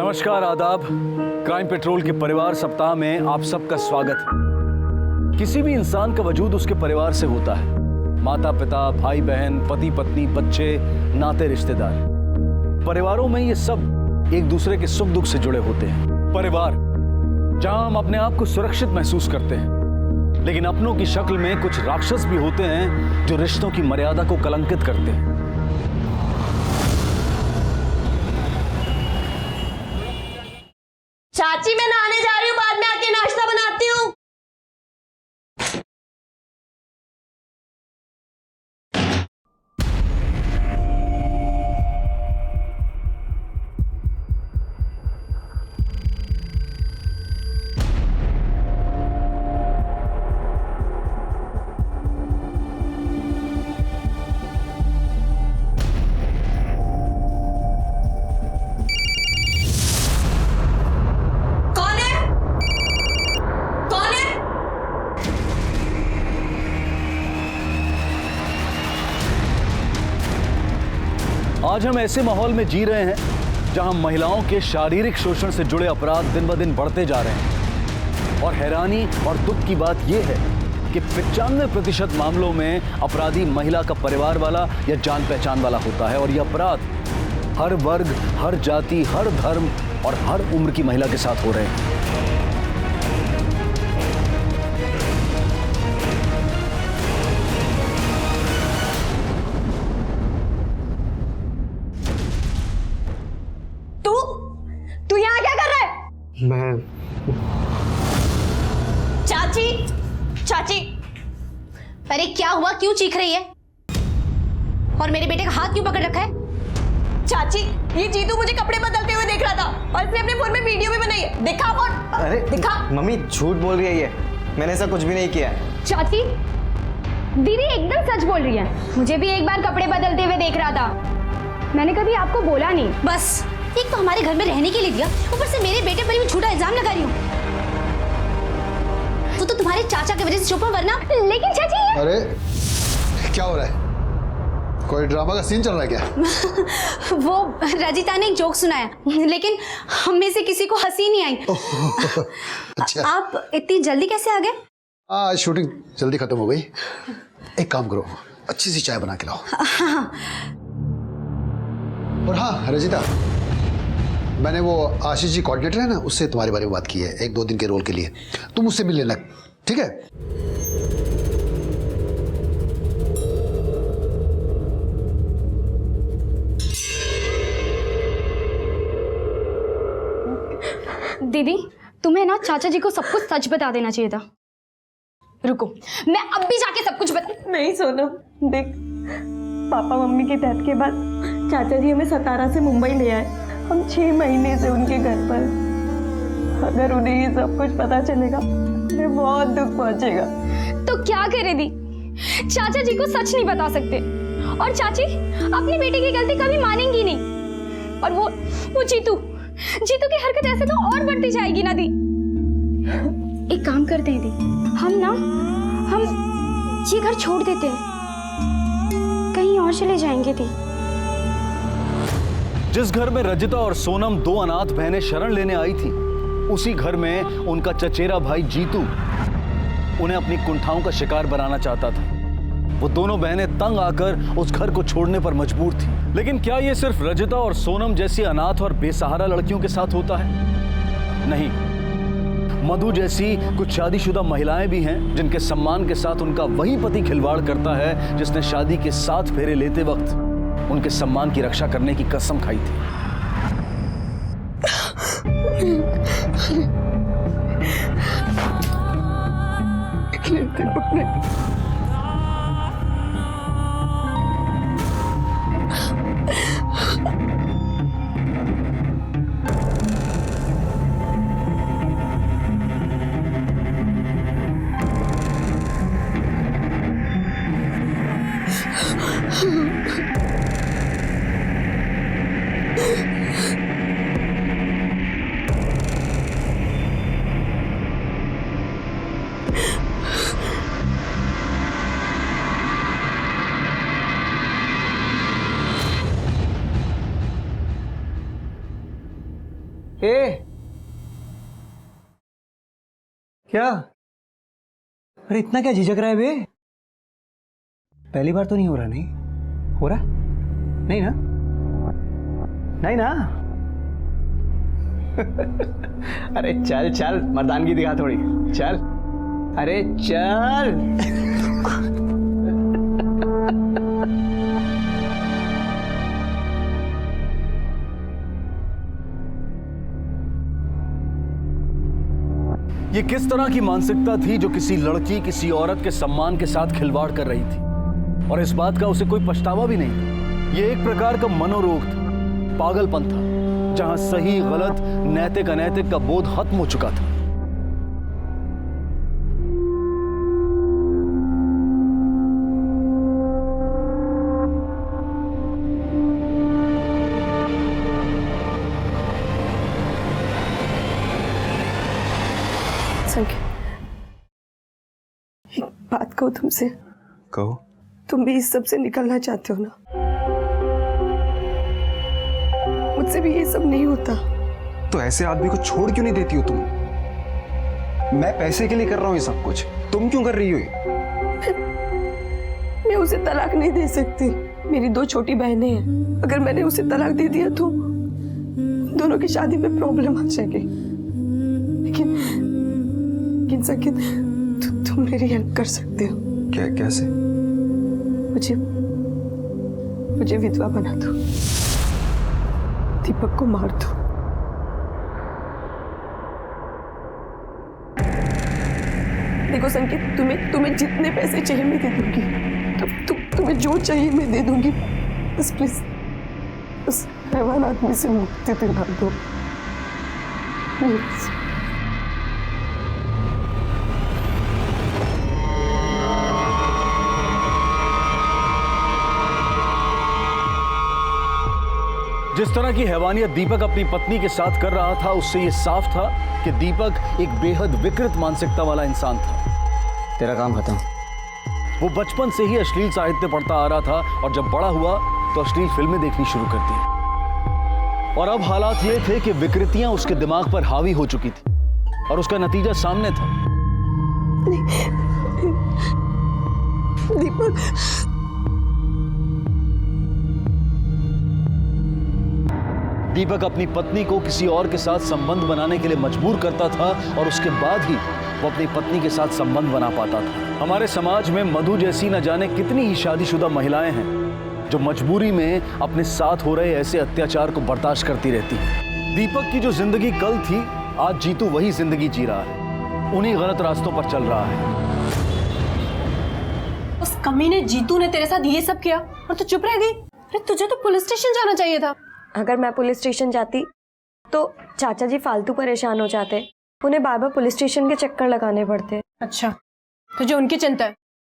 नमस्कार, आदाब। Crime petrol के परिवार सप्ताह में आप सबका स्वागत है। किसी भी इंसान का वजूद उसके परिवार से होता है। माता पिता, भाई बहन, पति पत्नी, बच्चे, नाते रिश्तेदार। परिवारों में ये सब एक दूसरे के सुख दुख से जुड़े होते हैं। परिवार जहां हम अपने आप को सुरक्षित महसूस करते हैं, लेकिन अपनों की शक्ल में कुछ राक्षस भी होते हैं जो रिश्तों की मर्यादा को कलंकित करते हैं। चाची, मैं नहाने जा रही हूँ, बाद में आके नाश्ता बनाती हूँ। आज हम ऐसे माहौल में जी रहे हैं जहां महिलाओं के शारीरिक शोषण से जुड़े अपराध दिन ब दिन बढ़ते जा रहे हैं। और हैरानी और दुख की बात यह है कि 95% मामलों में अपराधी महिला का परिवार वाला या जान पहचान वाला होता है। और यह अपराध हर वर्ग, हर जाति, हर धर्म और हर उम्र की महिला के साथ हो रहे हैं। तू यहाँ क्या कर रहा है? मैं चाची, अरे क्या हुआ? क्यों चीख रही है? और मेरे बेटे का हाथ क्यों पकड़ रखा है? चाची, ये जीतू मुझे कपड़े बदलते हुए देख रहा था और इसने अपने फोन में वीडियो भी बनाई है। दिखा फोन। अरे दिखा। मम्मी झूठ बोल रही है ये, मैंने ऐसा कुछ भी नहीं किया है। चाची, दीदी एकदम सच बोल रही है। मुझे भी एक बार कपड़े बदलते हुए देख रहा था। मैंने कभी आपको बोला नहीं। बस एक तो हमारे घर में रहने के लिए दिया, ऊपर से मेरे बेटे पर भी झूठा इल्जाम लगा रही हूँ। वो तो तुम्हारे चाचा की वजह से चुप है, वरना। लेकिन चाची अरे क्या हो रहा है? कोई ड्रामा का सीन चल रहा है क्या? वो रजिता ने एक जोक सुनाया, लेकिन हम में से किसी को हंसी नहीं आई। अच्छा, आप इतनी जल्दी कैसे आ गए? आज शूटिंग जल्दी खत्म हो गई। एक काम करो, अच्छी सी चाय बना के लाओ। और हाँ रजिता, मैंने वो आशीष जी कोऑर्डिनेटर है ना, उससे तुम्हारे बारे में बात की है 1-2 दिन के रोल के लिए। तुम उससे मिल लेना, ठीक है? दीदी, तुम्हें ना चाचा जी को सब कुछ सच बता देना चाहिए था। रुको, मैं अब भी जाके सब कुछ बता। नहीं सोनम, देख, पापा मम्मी के डेथ के बाद चाचा जी हमें सतारा से मुंबई ले आए। हम 6 महीने से उनके घर पर। अगर उन्हें ये सब कुछ पता चलेगा, उन्हें बहुत दुख पहुंचेगा। तो क्या करे दी? चाचा जी को सच नहीं बता सकते, और चाची अपनी बेटी की गलती कभी मानेंगी नहीं। और वो जीतू की हरकत ऐसे तो और बढ़ती जाएगी ना दी। एक काम करते हैं दी, हम ये घर छोड़ देते हैं, कहीं और चले जाएंगे दी। जिस घर में रजिता और सोनम 2 अनाथ बहनें शरण लेने आई थी, उसी घर में उनका चचेरा भाई जीतू उन्हें अपनी कुंठाओं का शिकार बनाना चाहता था। वो दोनों बहनें तंग आकर उस घर को छोड़ने पर मजबूर थी। लेकिन क्या ये सिर्फ रजिता और सोनम जैसी अनाथ और बेसहारा लड़कियों के साथ होता है? नहीं, मधु जैसी कुछ शादीशुदा महिलाएं भी हैं जिनके सम्मान के साथ उनका वही पति खिलवाड़ करता है जिसने शादी के 7 फेरे लेते वक्त उनके सम्मान की रक्षा करने की कसम खाई थी। ए क्या? अरे इतना क्या झिझक रहा है बे? पहली बार तो नहीं हो रहा? नहीं हो रहा? नहीं ना? नहीं ना? अरे चल चल, मर्दानगी दिखा थोड़ी, चल। अरे चल। ये किस तरह की मानसिकता थी जो किसी लड़की, किसी औरत के सम्मान के साथ खिलवाड़ कर रही थी, और इस बात का उसे कोई पछतावा भी नहीं था। ये एक प्रकार का मनोरोग था, पागलपन था, जहां सही गलत, नैतिक अनैतिक का बोध खत्म हो चुका था। एक बात कहूँ तुमसे? कहो। तुम भी इस सब से निकलना चाहते हो ना? मुझसे भी ये सब नहीं होता। तो ऐसे आदमी को छोड़ क्यों नहीं देती हो तुम? मैं पैसे के लिए कर रहा हूँ ये सब कुछ, तुम क्यों कर रही हो ये? मैं उसे तलाक नहीं दे सकती। मेरी 2 छोटी बहनें हैं। अगर मैंने उसे तलाक दे दिया तो दोनों की शादी में प्रॉब्लम आ जाएगी। लेकिन सकिन, तुम मेरी हेल्प कर सकते हो। क्या? कैसे? मुझे विधवा बना दो, दीपक को मार दो। देखो संकेत, तुम्हें जितने पैसे चाहिए मैं दे दूंगी। तुम्हें जो चाहिए मैं दे दूंगी। बस प्लीज उस हैवान आदमी से मुक्ति दिला दो प्लीज। जिस तरह की हैवानियत दीपक अपनी पत्नी के साथ कर रहा था, उससे यह साफ था कि दीपक एक बेहद विकृत मानसिकता वाला इंसान था। तेरा काम खत्म। वो बचपन से ही अश्लील साहित्य पढ़ता आ रहा था, और जब बड़ा हुआ तो अश्लील फिल्में देखनी शुरू कर दी। और अब हालात ये थे कि विकृतियां उसके दिमाग पर हावी हो चुकी थी, और उसका नतीजा सामने था। दीपक, दीपक अपनी पत्नी को किसी और के साथ संबंध बनाने के लिए मजबूर करता था, और उसके बाद ही वो अपनी पत्नी के साथ संबंध बना पाता था। हमारे समाज में मधु जैसी न जाने कितनी ही शादीशुदा महिलाएं हैं जो मजबूरी में अपने साथ हो रहे ऐसे अत्याचार को बर्दाश्त करती रहती हैं। दीपक की जो जिंदगी कल थी, आज जीतू वही जिंदगी जी रहा है, उन्हीं गलत रास्तों पर चल रहा है। उस कमीने जीतू ने तेरे साथ ये सब किया और तू चुप रह गई? अरे तुझे तो पुलिस स्टेशन जाना चाहिए था। अगर मैं पुलिस स्टेशन जाती तो चाचा जी फालतू परेशान हो जाते। उन्हें बार बार पुलिस स्टेशन के चक्कर लगाने पड़ते। अच्छा, तुझे उनकी चिंता है,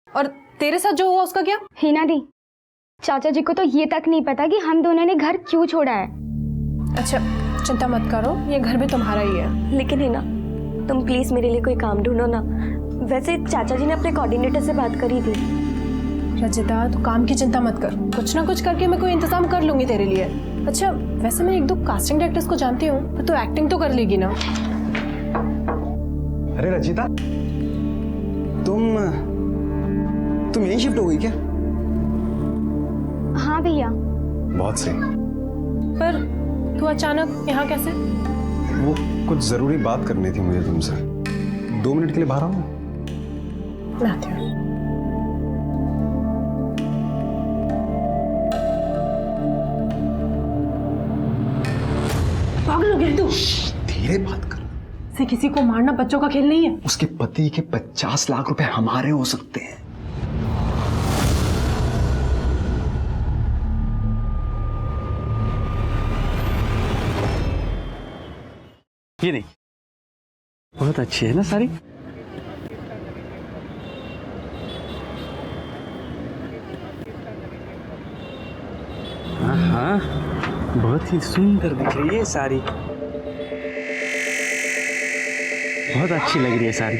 और तेरे साथ जो हुआ उसका क्या? हिना दी, चाचा जी को तो ये तक नहीं पता कि हम दोनों ने घर क्यों छोड़ा है। अच्छा, चिंता मत करो, ये घर भी तुम्हारा ही है। लेकिन हिना, तुम प्लीज मेरे लिए कोई काम ढूंढो ना। वैसे चाचा जी ने अपने कोऑर्डिनेटर से बात करी थी। रजिता, तू काम की चिंता मत कर, कुछ ना कुछ करके मैं कोई इंतजाम कर लूंगी तेरे लिए। अच्छा, वैसे मैं 1-2 कास्टिंग डायरेक्टर्स को जानती हूँ, पर तू एक्टिंग तो कर लेगी ना? अरे रजिता, तुम यहीं शिफ्ट हो गई क्या? हाँ भैया। बहुत सही। पर तू अचानक यहाँ कैसे? वो कुछ जरूरी बात करनी थी मुझे तुमसे। 2 मिनट के लिए बाहर आओ। मैं आती हूँ। पागल हो गया तू? धीरे बात कर। से किसी को मारना बच्चों का खेल नहीं है। उसके पति के 50 लाख रुपए हमारे हो सकते हैं। ये नहीं, बहुत अच्छी है ना साड़ी। हाँ हाँ, बहुत ही सुंदर दिख रही है साड़ी, बहुत अच्छी लग रही है साड़ी।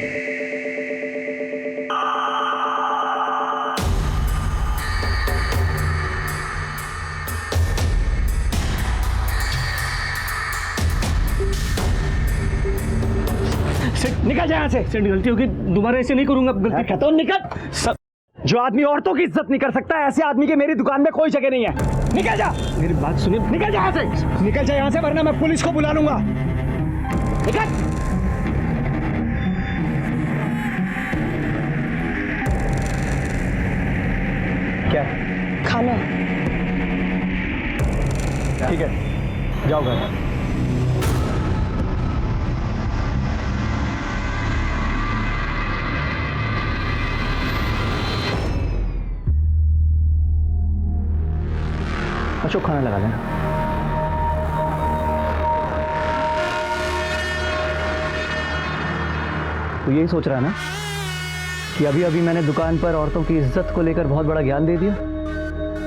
निकल जा यहाँ से। गलती होगी, दोबारा ऐसे नहीं करूंगा। गलती कहता हूँ निकल। जो आदमी औरतों की इज्जत नहीं कर सकता, ऐसे आदमी के मेरी दुकान में कोई जगह नहीं है। निकल जा, मेरी बात सुनिए, निकल जा यहाँ से, निकल जा यहाँ से, वरना मैं पुलिस को बुला लूंगा। निकल। क्या खाना। ठीक है, जाओ घर। अशोक खाना लगा देना। तो यही सोच रहा है ना कि अभी अभी मैंने दुकान पर औरतों की इज्जत को लेकर बहुत बड़ा ज्ञान दे दिया,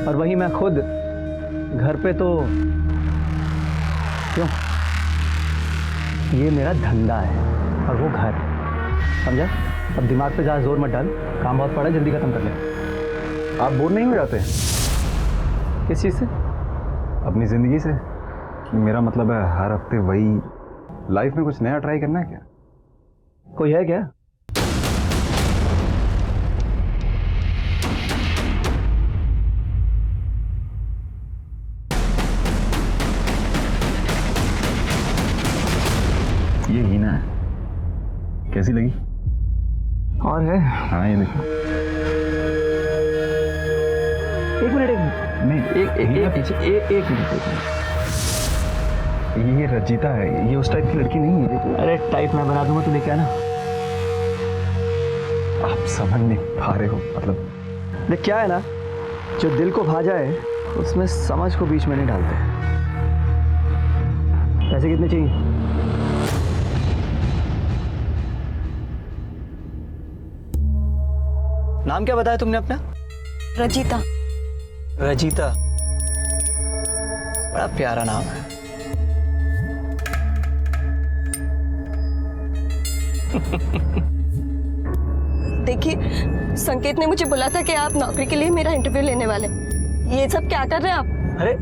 और वही मैं खुद घर पे तो क्यों, ये मेरा धंधा है और वो घर, समझा? अब दिमाग पे ज़्यादा जोर मत डाल, काम बहुत पड़ा है, जल्दी खत्म कर ले। आप बोर नहीं हो जाते किस चीज़ से? अपनी ज़िंदगी से? मेरा मतलब है हर हफ्ते वही, लाइफ में कुछ नया ट्राई करना है क्या? कोई है क्या? ये हीना है, कैसी लगी? और है? हाँ ये देखो। एक मिनट, एक मिनट। ये रजिता है, ये उस टाइप की लड़की नहीं है। अरे टाइप मैं बना दूंगा, तू लेके आना। आप समझ नहीं पा रहे हो, मतलब देख क्या है ना, जो दिल को भा जाए उसमें समझ को बीच में नहीं डालते। पैसे कितने चाहिए? नाम क्या बताया तुमने अपना? रजिता। रजिता, बड़ा प्यारा नाम है। देखिए, संकेत ने मुझे बोला था कि आप नौकरी के लिए मेरा इंटरव्यू लेने वाले। ये सब क्या कर रहे हैं आप? अरे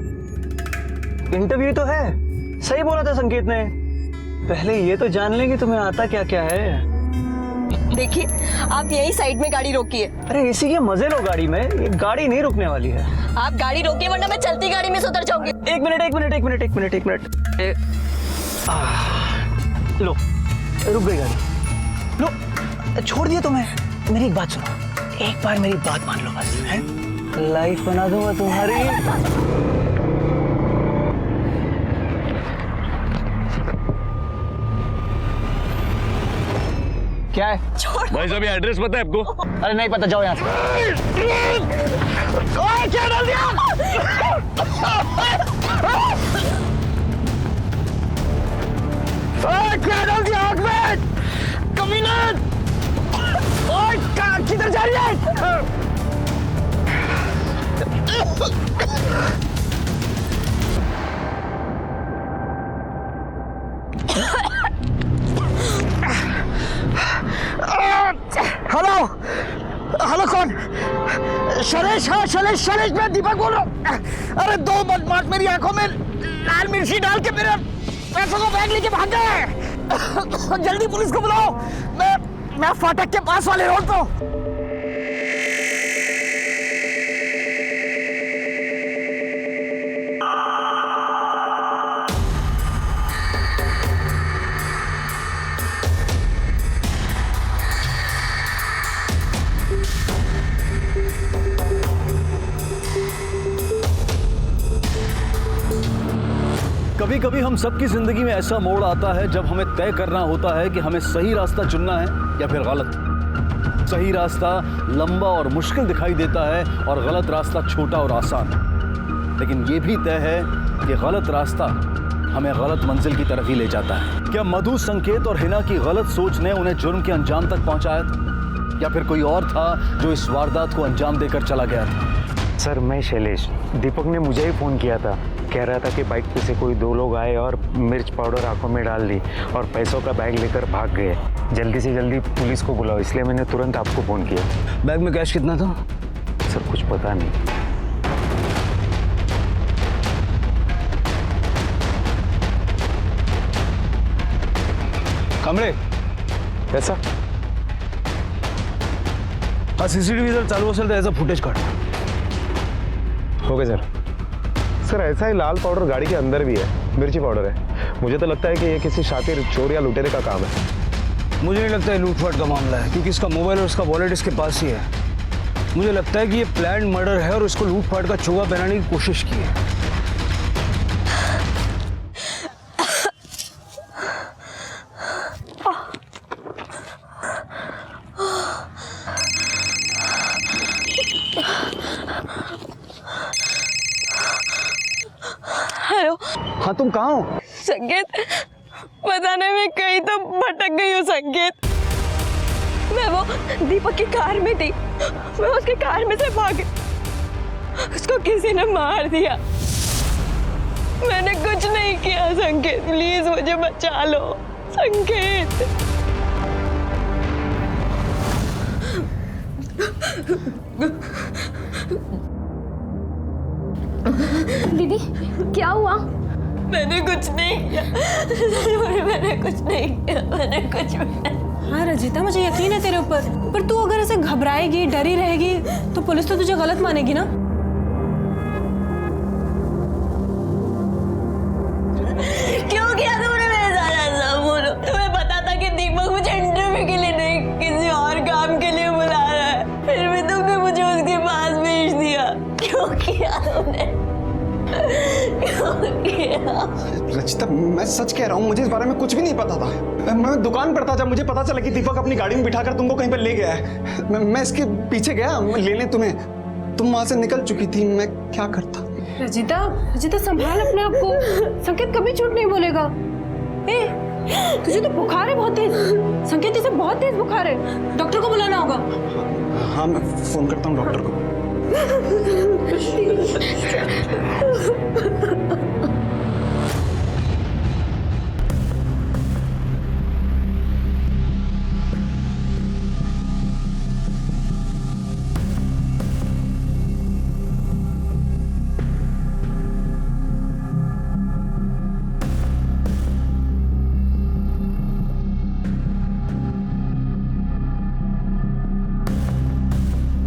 इंटरव्यू तो है, सही बोला था संकेत ने। पहले ये तो जान लेंगे तुम्हें आता क्या क्या है। देखिए, आप यही साइड में गाड़ी रोकिए। अरे इसी के मजे लो गाड़ी में, ये गाड़ी नहीं रुकने वाली है। आप गाड़ी रोकिए वरना मैं चलती गाड़ी में से उतर जाऊंगी। एक मिनट। लो, रुक गई गाड़ी। लो, छोड़ दिया तुम्हें। मेरी एक बात सुनो, एक बार मेरी बात मान लो बस, है? लाइफ बना दूंगा तुम्हारी। क्या है? भाई साहब, ये एड्रेस पता है आपको? अरे नहीं पता, जाओ यहाँ से। क्या डाल दिया? क्या डाल दिया आग में? कमीना! किधर जा रही है? हेलो कौन? शैलेश, हाँ शैलेश, मैं दीपक बोल रहा हूँ। अरे दो बदमाश मेरी आंखों में लाल मिर्ची डाल के मेरे पैसों को बैग लेके भाग गए। जल्दी पुलिस को बुलाओ। मैं फाटक के पास वाले रोड पे हूँ। कभी कभी हम सबकी जिंदगी में ऐसा मोड़ आता है जब हमें तय करना होता है कि हमें सही रास्ता चुनना है या फिर गलत। सही रास्ता लंबा और मुश्किल दिखाई देता है और गलत रास्ता छोटा और आसान। लेकिन यह भी तय है कि गलत रास्ता हमें गलत मंजिल की तरफ ही ले जाता है। क्या मधु, संकेत और हिना की गलत सोच ने उन्हें जुर्म के अंजाम तक पहुंचाया था, या फिर कोई और था जो इस वारदात को अंजाम देकर चला गया था? सर, मैं शैलेश। दीपक ने मुझे ही फ़ोन किया था, कह रहा था कि बाइक पे से कोई दो लोग आए और मिर्च पाउडर आंखों में डाल दी और पैसों का बैग लेकर भाग गए। जल्दी से जल्दी पुलिस को बुलाओ, इसलिए मैंने तुरंत आपको फ़ोन किया। बैग में कैश कितना था? सर कुछ पता नहीं। कमरे कैसा? हा सीसीटीव्ही जर चालू असेल तर याचा फुटेज काढ. Okay sir. सर ऐसा ही लाल पाउडर गाड़ी के अंदर भी है, मिर्ची पाउडर है. मुझे तो लगता है कि ये किसी शातिर चोर या लुटेरे का काम है. मुझे नहीं लगता है लूटपाट का मामला है, क्योंकि इसका मोबाइल और इसका वॉलेट इसके पास ही है. मुझे लगता है कि ये प्लान मर्डर है और इसको लूटपाट का चोगा पहनाने की कोशिश की है. हेलो. हाँ तुम कहाँ हो? संकेत, पता नहीं मैं कहीं तो भटक गई हूँ संकेत. मैं वो दीपक की कार में थी, मैं उसकी कार में से भागी, उसको किसी ने मार दिया. मैंने कुछ नहीं किया संकेत, प्लीज मुझे बचा लो संकेत. दीदी क्या हुआ? मैंने कुछ नहीं किया, मैंने कुछ नहीं किया, मैंने कुछ नहीं. हाँ रजिता, मुझे यकीन है तेरे ऊपर, पर तू अगर ऐसे घबराएगी, डरी रहेगी तो पुलिस तो तुझे गलत मानेगी ना. क्यों किया तुमने मेरे साथ ऐसा? बोलो. तुम्हें पता था कि दीपक मुझे इंटरव्यू के लिए नहीं, किसी और काम के लिए बुला रहा है, फिर भी तुमने मुझे उसके पास भेज दिया. क्यों किया तुमने? क्यों किया? रचिता, मैं सच कह रहा हूँ, मुझे इस बारे में कुछ भी नहीं पता था. मैं दुकान पर था जब मुझे पता चला कि दीपक अपनी गाड़ी में बिठाकर तुमको कहीं पर ले गया है. मैं इसके पीछे गया लेने तुम्हें. तुम वहां से निकल चुकी थी, मैं क्या करता? रजिता, रजिता संभाल अपने आप को. संकेत कभी झूठ नहीं बोलेगा. ए, तुझे तो बुखार है बहुत तेज. संकेत, इसे बहुत तेज बुखार है, डॉक्टर को बुलाना होगा. हाँ, मैं फोन करता हूँ डॉक्टर को.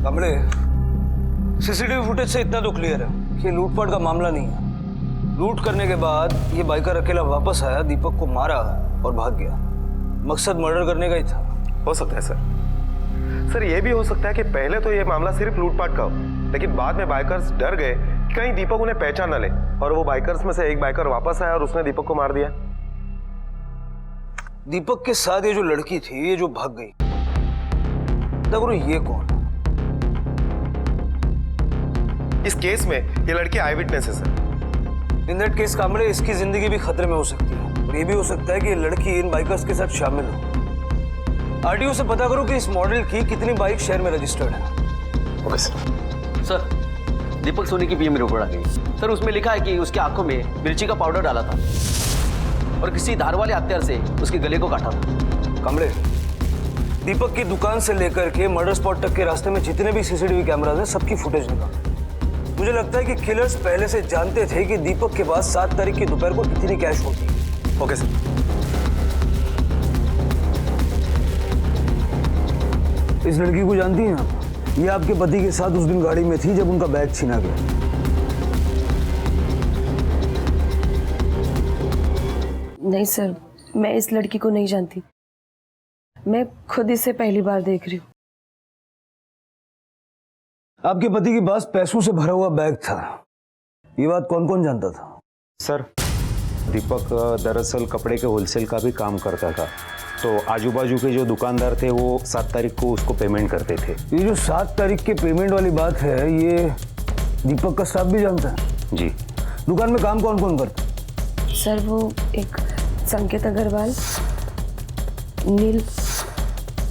कमले, सीसीटीवी फुटेज से इतना तो क्लियर है कि लूटपाट का मामला नहीं है. लूट करने के बाद ये बाइकर अकेला वापस आया, दीपक को मारा और भाग गया. मकसद मर्डर करने का ही था. हो सकता है सर. सर ये भी हो सकता है कि पहले तो ये मामला सिर्फ लूटपाट का हो, लेकिन बाद में बाइकर्स डर गए कि कहीं दीपक उन्हें पहचान न ले, और वो बाइकर्स में से एक बाइकर वापस आया और उसने दीपक को मार दिया. दीपक के साथ ये जो लड़की थी, ये जो भाग गई, तब ये कौन? इस केस में ये लड़की आई विटनेस है sir. In that case Kamde, इसकी जिंदगी भी खतरे में हो सकती है. और ये भी हो सकता है कि ये लड़की इन बाइकर्स के साथ शामिल हो. आरटीओ से पता करो कि इस मॉडल की कितनी बाइक शहर में रजिस्टर्ड है. Okay sir. Sir, Deepak Soni की पीएम रिपोर्ट आ गई. सर, उसमें लिखा है कि उसकी आंखों में मिर्ची का पाउडर डाला था और किसी धार वाले हथियार से उसके गले को काटा था. कामड़े, दीपक की दुकान से लेकर के मर्डर स्पॉट तक के रास्ते में जितने भी सीसीटीवी कैमरास हैं, सबकी फुटेज निकाल. मुझे लगता है कि किलर्स पहले से जानते थे कि दीपक के पास 7 तारीख की दोपहर को कितनी कैश होती है. Okay sir. इस लड़की को जानती हैं आप? ये आपके पति के साथ उस दिन गाड़ी में थी जब उनका बैग छीना गया. नहीं सर, मैं इस लड़की को नहीं जानती. मैं खुद इसे पहली बार देख रही हूँ. आपके पति के पास पैसों से भरा हुआ बैग था, ये बात कौन कौन जानता था? सर, दीपक दरअसल कपड़े के होलसेल का भी काम करता था, तो आजू बाजू के जो दुकानदार थे वो 7 तारीख को उसको पेमेंट करते थे. ये जो 7 तारीख के पेमेंट वाली बात है, ये दीपक का स्टाफ भी जानता है? जी. दुकान में काम कौन कौन करता? सर, वो एक संकेत अग्रवाल, नील,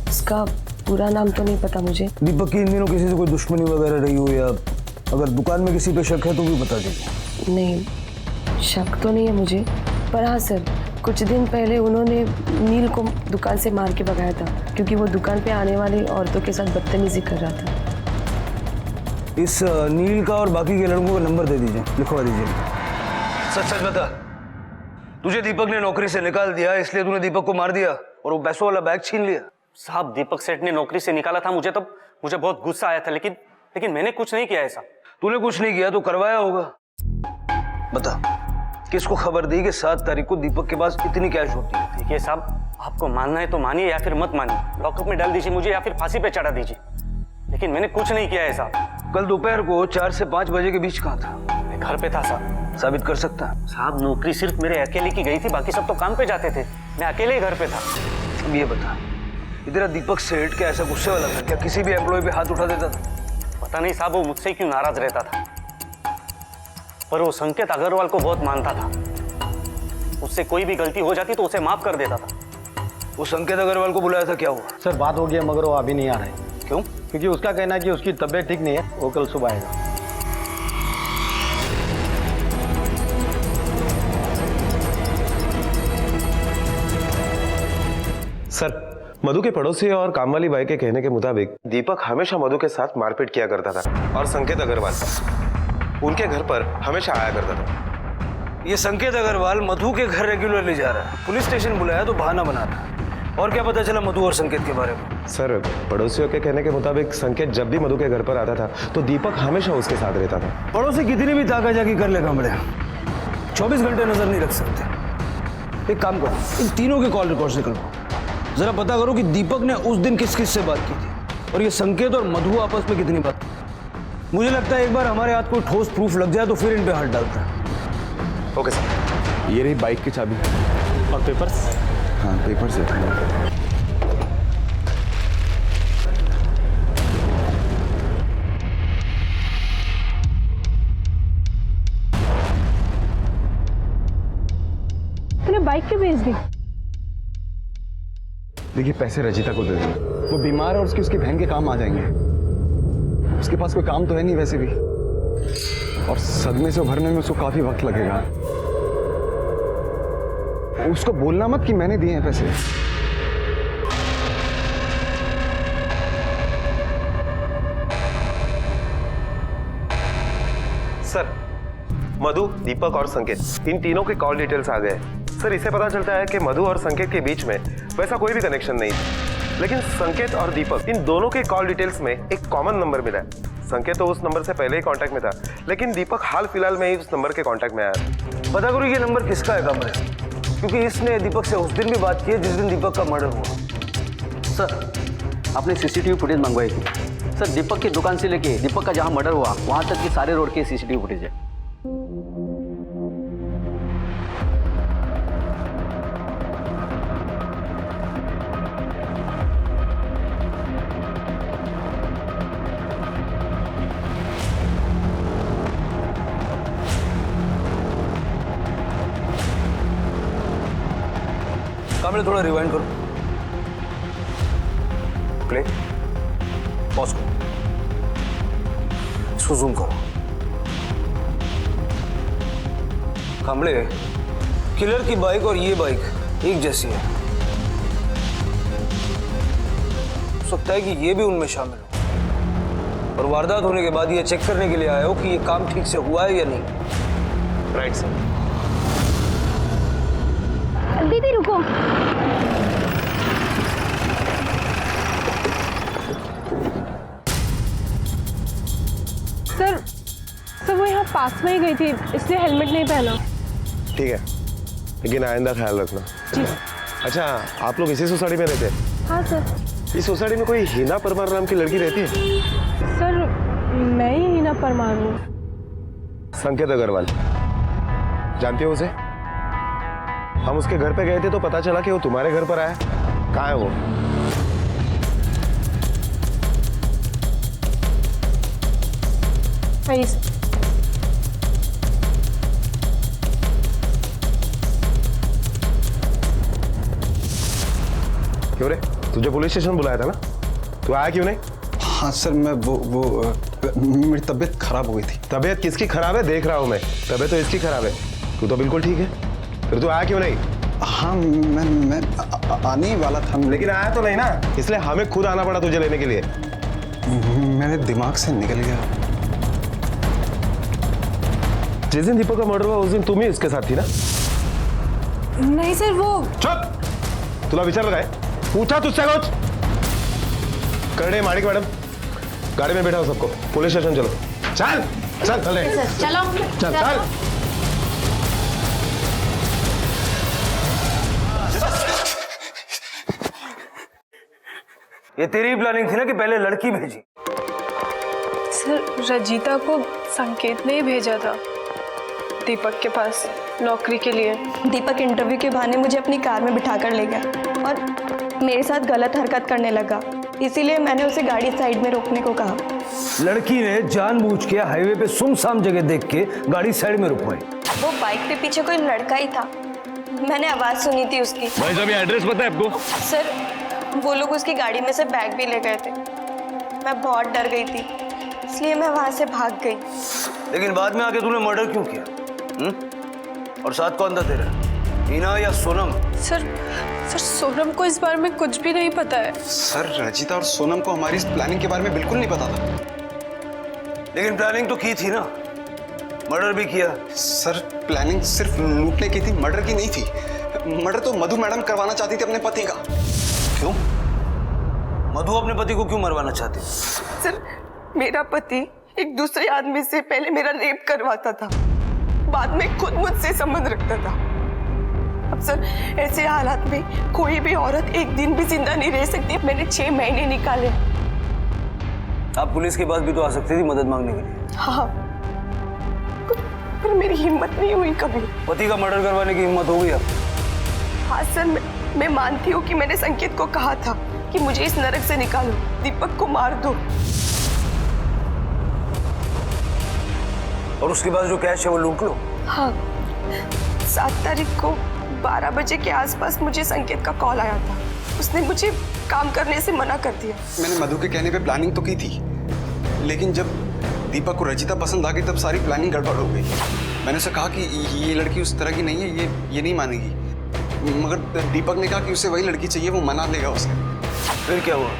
उसका पूरा नाम तो नहीं पता मुझे. दीपक की इन दिनों किसी से कोई दुश्मनी वगैरह रही हो, या अगर दुकान में किसी पे शक है तो भी बता दीजिए. नहीं, शक तो नहीं है मुझे, पर हाँ सर, कुछ दिन पहले उन्होंने नील को दुकान से मार के भगाया था, क्योंकि वो दुकान पे आने वाली औरतों के साथ बदतमीजी कर रहा था. इस नील का और बाकी के लड़कों का नंबर दे दीजिए, लिखवा दीजिए. सच सच बता, तुझे दीपक ने नौकरी से निकाल दिया इसलिए तूने दीपक को मार दिया? और वो पैसों वाला बैग छीन लिया। साहब दीपक सेठ ने नौकरी से निकाला था मुझे, तब मुझे बहुत गुस्सा आया था, लेकिन मैंने कुछ नहीं किया ऐसा। तूने कुछ नहीं किया तो करवाया होगा। बता, किसको खबर दी कि 7 तारीख को दीपक के पास इतनी कैश होती है? देखिए साहब, आपको मानना है तो मानिए या फिर मत मानिए, लॉकअप में डाल दीजिए मुझे या फिर फांसी पे चढ़ा दीजिए, लेकिन मैंने कुछ नहीं किया ऐसा। कल दोपहर को 4 से 5 बजे के बीच कहाँ था? मैं घर पे था साहब। साबित कर सकता है? साहब नौकरी सिर्फ मेरे अकेले की गई थी, बाकी सब तो काम पे जाते थे, मैं अकेले ही घर पे था। अब ये बता, इधर दीपक सेठ क्या ऐसा गुस्से वाला था क्या? किसी भी एम्प्लॉय पे हाथ उठा देता था? पता नहीं साहब वो मुझसे क्यों नाराज रहता था, पर वो संकेत अग्रवाल को बहुत मानता था, उससे कोई भी गलती हो जाती तो उसे माफ कर देता था। वो संकेत अग्रवाल को बुलाया था, क्या हुआ? सर बात हो गई है, मगर वो अभी नहीं आ रहा है। क्यों? क्योंकि उसका कहना है कि उसकी तबीयत ठीक नहीं है, वो कल सुबह आएगा। सर, मधु के पड़ोसी और काम वाली बाई के कहने के मुताबिक दीपक हमेशा मधु के साथ मारपीट किया करता था और संकेत अग्रवाल उनके घर पर हमेशा आया करता था। ये संकेत अग्रवाल मधु के घर रेगुलरली जा रहा है, पुलिस स्टेशन बुलाया तो बहाना बनाता है। और क्या पता चला मधु और संकेत के बारे में? सर, पड़ोसियों के कहने के मुताबिक संकेत जब भी मधु के घर पर आता था तो दीपक हमेशा उसके साथ रहता था। पड़ोसी कितनी भी ताका जाकी कर ले कामड़े, 24 घंटे नजर नहीं रख सकते। एक काम करो, इन तीनों के कॉल रिकॉर्ड्स निकलवाओ, जरा पता करो कि दीपक ने उस दिन किस किस से बात की थी और ये संकेत और मधु आपस में कितनी बात की। मुझे लगता है एक बार हमारे हाथ कोई ठोस प्रूफ लग जाए तो फिर इन पे हाथ डालता है। Okay sir. ये रही बाइक की चाबी और पेपर्स? हाँ, पेपर से तूने बाइक क्यों बेच दी? देखिए, पैसे रजिता को दे दो, वो बीमार है और उसकी बहन के काम आ जाएंगे। उसके पास कोई काम तो है नहीं वैसे भी, और सदमे से उभरने में उसको काफी वक्त लगेगा। उसको बोलना मत कि मैंने दिए हैं पैसे। सर, मधु, दीपक और संकेत, इन तीनों के कॉल डिटेल्स आ गए। सर, इससे पता चलता है कि मधु और संकेत के बीच में वैसा कोई भी कनेक्शन नहीं था, लेकिन संकेत और दीपक, इन दोनों के कॉल डिटेल्स में एक कॉमन नंबर मिला है। संकेत तो उस नंबर से पहले ही कांटेक्ट में था, लेकिन दीपक हाल फिलहाल में ही उस नंबर के कांटेक्ट में आया। पता करो ये नंबर किसका है कामड़े, क्योंकि इसने दीपक से उस दिन भी बात की है जिस दिन दीपक का मर्डर हुआ। सर, आपने सीसीटीवी फुटेज मंगवाई थी। सर, दीपक की दुकान से लेके दीपक का जहां मर्डर हुआ वहां तक की सारे रोड के सीसीटीवी फुटेज है। कामड़े थोड़ा रिवाइंड करो, प्ले, पॉज करो, इसको जूम करो। कामड़े, किलर की बाइक और ये बाइक एक जैसी है, हो सकता है कि ये भी उनमें शामिल हो और वारदात होने के बाद ये चेक करने के लिए आए हो कि ये काम ठीक से हुआ है या नहीं। Right sir. दीदी रुको, सर वो यहाँ पास में ही गई थी, इसलिए हेलमेट नहीं पहना। ठीक है, लेकिन आइंदा ख्याल रखना। जी। अच्छा, आप लोग इसी सोसाइटी में रहते हैं? हाँ सर। इस सोसाइटी में कोई हिना परमार नाम की लड़की रहती है? सर, मैं ही हिना परमार हूँ। संकेत अग्रवाल, जानते हो उसे? हम उसके घर पे गए थे तो पता चला कि वो तुम्हारे घर पर आया। कहाँ है वो? क्यों रे, तुझे पुलिस स्टेशन बुलाया था ना, तू आया क्यों नहीं? हाँ सर, मैं मेरी तबीयत खराब हो गई थी। तबीयत किसकी खराब है? देख रहा हूँ मैं, तबीयत तो इसकी खराब है, तू तो बिल्कुल ठीक है। फिर तू आया क्यों नहीं? हाँ, मैं आने ही वाला था, लेकिन आया तो नहीं ना, इसलिए हमें खुद आना पड़ा तुझे लेने के लिए। मेरे दिमाग से निकल गया। जिस दिन दीपक का मर्डर हुआ उस दिन तुम ही इसके साथ थी ना? नहीं सर, वो चुप! तुला विचारलं काय? पूछा तुझसे कुछ? करणे माणिक मैडम, गाड़ी में बैठाओ सबको, पुलिस स्टेशन चलो। चल चल चल रे। चलो चल चल। ये तेरी प्लानिंग थी ना कि पहले लड़की भेजी? सर रजीता को संकेत ने ही भेजा था दीपक के पास नौकरी के लिए। दीपक इंटरव्यू के बहाने मुझे अपनी कार में बिठा कर ले गया और मेरे साथ गलत हरकत करने लगा, इसीलिए मैंने उसे गाड़ी साइड में रोकने को कहा। लड़की ने जानबूझ के हाईवे पे सुनसान जगह देख के गाड़ी साइड में रुकवाई। वो बाइक पे पीछे कोई लड़का ही था, मैंने आवाज सुनी थी उसकी। भाई साहब, ये एड्रेस पता है आपको? सर वो लोग उसकी गाड़ी में से बैग भी ले गए थे। मैं बहुत डर गई थी, इसलिए मैं वहां से भाग गई। लेकिन बाद में आके तूने मर्डर क्यों किया? और साथ कौन था तेरा, हीना या सोनम? सर सोनम को इस बारे में कुछ भी नहीं पता है। सर रजीता और सोनम को हमारी इस प्लानिंग के बारे में बिल्कुल नहीं पता था। लेकिन प्लानिंग तो की थी ना, मर्डर भी किया। सर प्लानिंग सिर्फ लूटने की थी, मर्डर की नहीं थी। मर्डर तो मधु मैडम करवाना चाहती थी अपने पति का। क्यों? मधु अपने पति को क्यों मरवाना चाहती? सर मेरा पति एक दूसरे आदमी से पहले मेरा रेप करवाता था, बाद में खुद मुझसे संबंध रखता था। अब सर ऐसे हालात में कोई भी औरत एक दिन भी जिंदा नहीं रह सकती। मैंने 6 महीने निकाले। आप पुलिस के पास भी तो आ सकती थी मदद मांगने के लिए। हाँ पर मेरी हिम्मत नहीं हुई कभी। पति का मर्डर करवाने की हिम्मत हो गई अब? हाँ सर मैं मानती हूँ कि मैंने संकेत को कहा था कि मुझे इस नरक से निकालो, दीपक को मार दो। और उसके बाद जो कैश है वो लूट लो। हाँ 7 तारीख को 12 बजे के आसपास मुझे संकेत का कॉल आया था। उसने मुझे काम करने से मना कर दिया। मैंने मधु के कहने पे प्लानिंग तो की थी, लेकिन जब दीपक को रजीता पसंद आ गई तब सारी प्लानिंग गड़बड़ हो गई। मैंने उसे कहा कि ये लड़की उस तरह की नहीं है, ये नहीं मानेगी, मगर दीपक ने कहा कि उसे वही लड़की चाहिए, वो मना लेगा उसे। फिर क्या हुआ?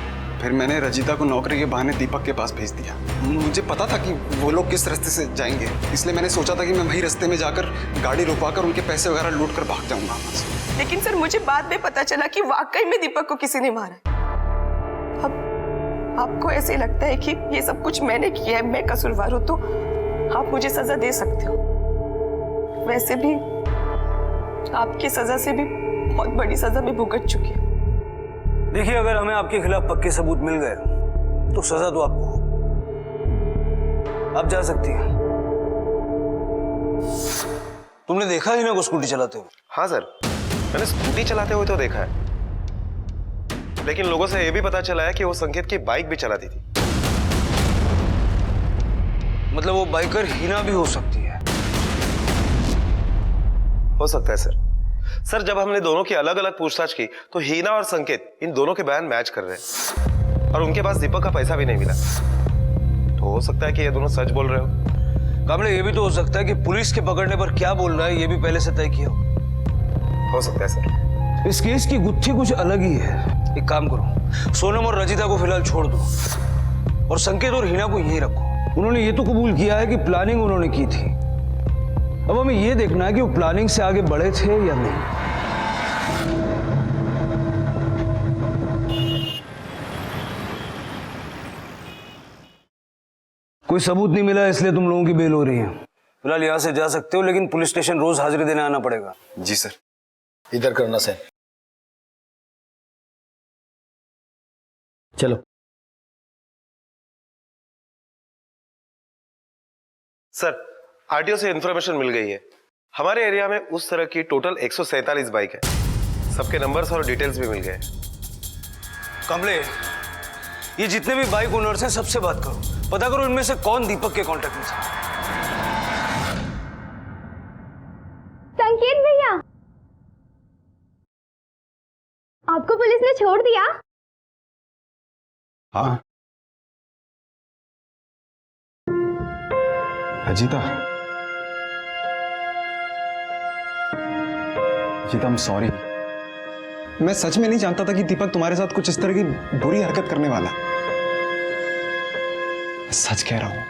फिर मैंने रजीता को नौकरी के बहाने दीपक के पास भेज दिया। मुझे पता था कि वो लोग किस रास्ते से जाएंगे, इसलिए मैंने सोचा था कि मैं वही रास्ते में जाकर गाड़ी रुकवाकर उनके पैसे वगैरह लूट कर भाग जाऊंगा वहां से। लेकिन सर मुझे बाद में पता चला कि वाकई में दीपक को किसी ने मारा। अब आपको ऐसे लगता है कि ये सब कुछ मैंने किया है, मैं कसूरवार हूं, तो आप मुझे सजा दे सकते हो। वैसे भी आपकी सजा से भी बहुत बड़ी सजा मैं भुगत चुकी हूँ। देखिए, अगर हमें आपके खिलाफ पक्के सबूत मिल गए तो सजा तो आपको हो। आप जा सकती हैं। तुमने देखा ही ना को स्कूटी चलाते हुए? हाँ सर, मैंने स्कूटी चलाते हुए तो देखा है, लेकिन लोगों से यह भी पता चला है कि वो संकेत की बाइक भी चलाती थी। मतलब वो बाइकर हीना भी हो सकती है? हो सकता है सर। सर जब हमने दोनों की अलग अलग पूछताछ की तो हीना और संकेत इन दोनों के बयान मैच कर रहे हैं, और उनके पास दीपक का पैसा भी नहीं मिला। तो हो सकता है कि ये दोनों सच बोल रहे हो। कामले, ये भी तो हो सकता है कि पुलिस के पकड़ने पर क्या बोल रहा है ये भी पहले से तय किया हो सकता है सर। इस केस की गुत्थी कुछ अलग ही है। एक काम करो, सोनम और रजिता को फिलहाल छोड़ दो और संकेत और हीना को यहीं रखो। उन्होंने ये तो कबूल किया है कि प्लानिंग उन्होंने की थी। अब हमें यह देखना है कि वो प्लानिंग से आगे बढ़े थे या नहीं। कोई सबूत नहीं मिला इसलिए तुम लोगों की बेल हो रही है। फिलहाल यहां से जा सकते हो, लेकिन पुलिस स्टेशन रोज हाजिरी देने आना पड़ेगा। जी सर। इधर करना सर। चलो। सर आरटीओ से इंफॉर्मेशन मिल गई है, हमारे एरिया में उस तरह की टोटल 147 बाइक है। सबके नंबर्स और डिटेल्स भी मिल गए। कमले, ये जितने भी बाइक ओनर्स हैं सबसे बात करो, पता करो इनमें से कौन दीपक के कांटेक्ट में था। संकेत भैया, आपको पुलिस ने छोड़ दिया? हाँ रजीता, रजीता, I'm sorry। मैं सच में नहीं जानता था कि दीपक तुम्हारे साथ कुछ इस तरह की बुरी हरकत करने वाला है। सच कह रहा हूं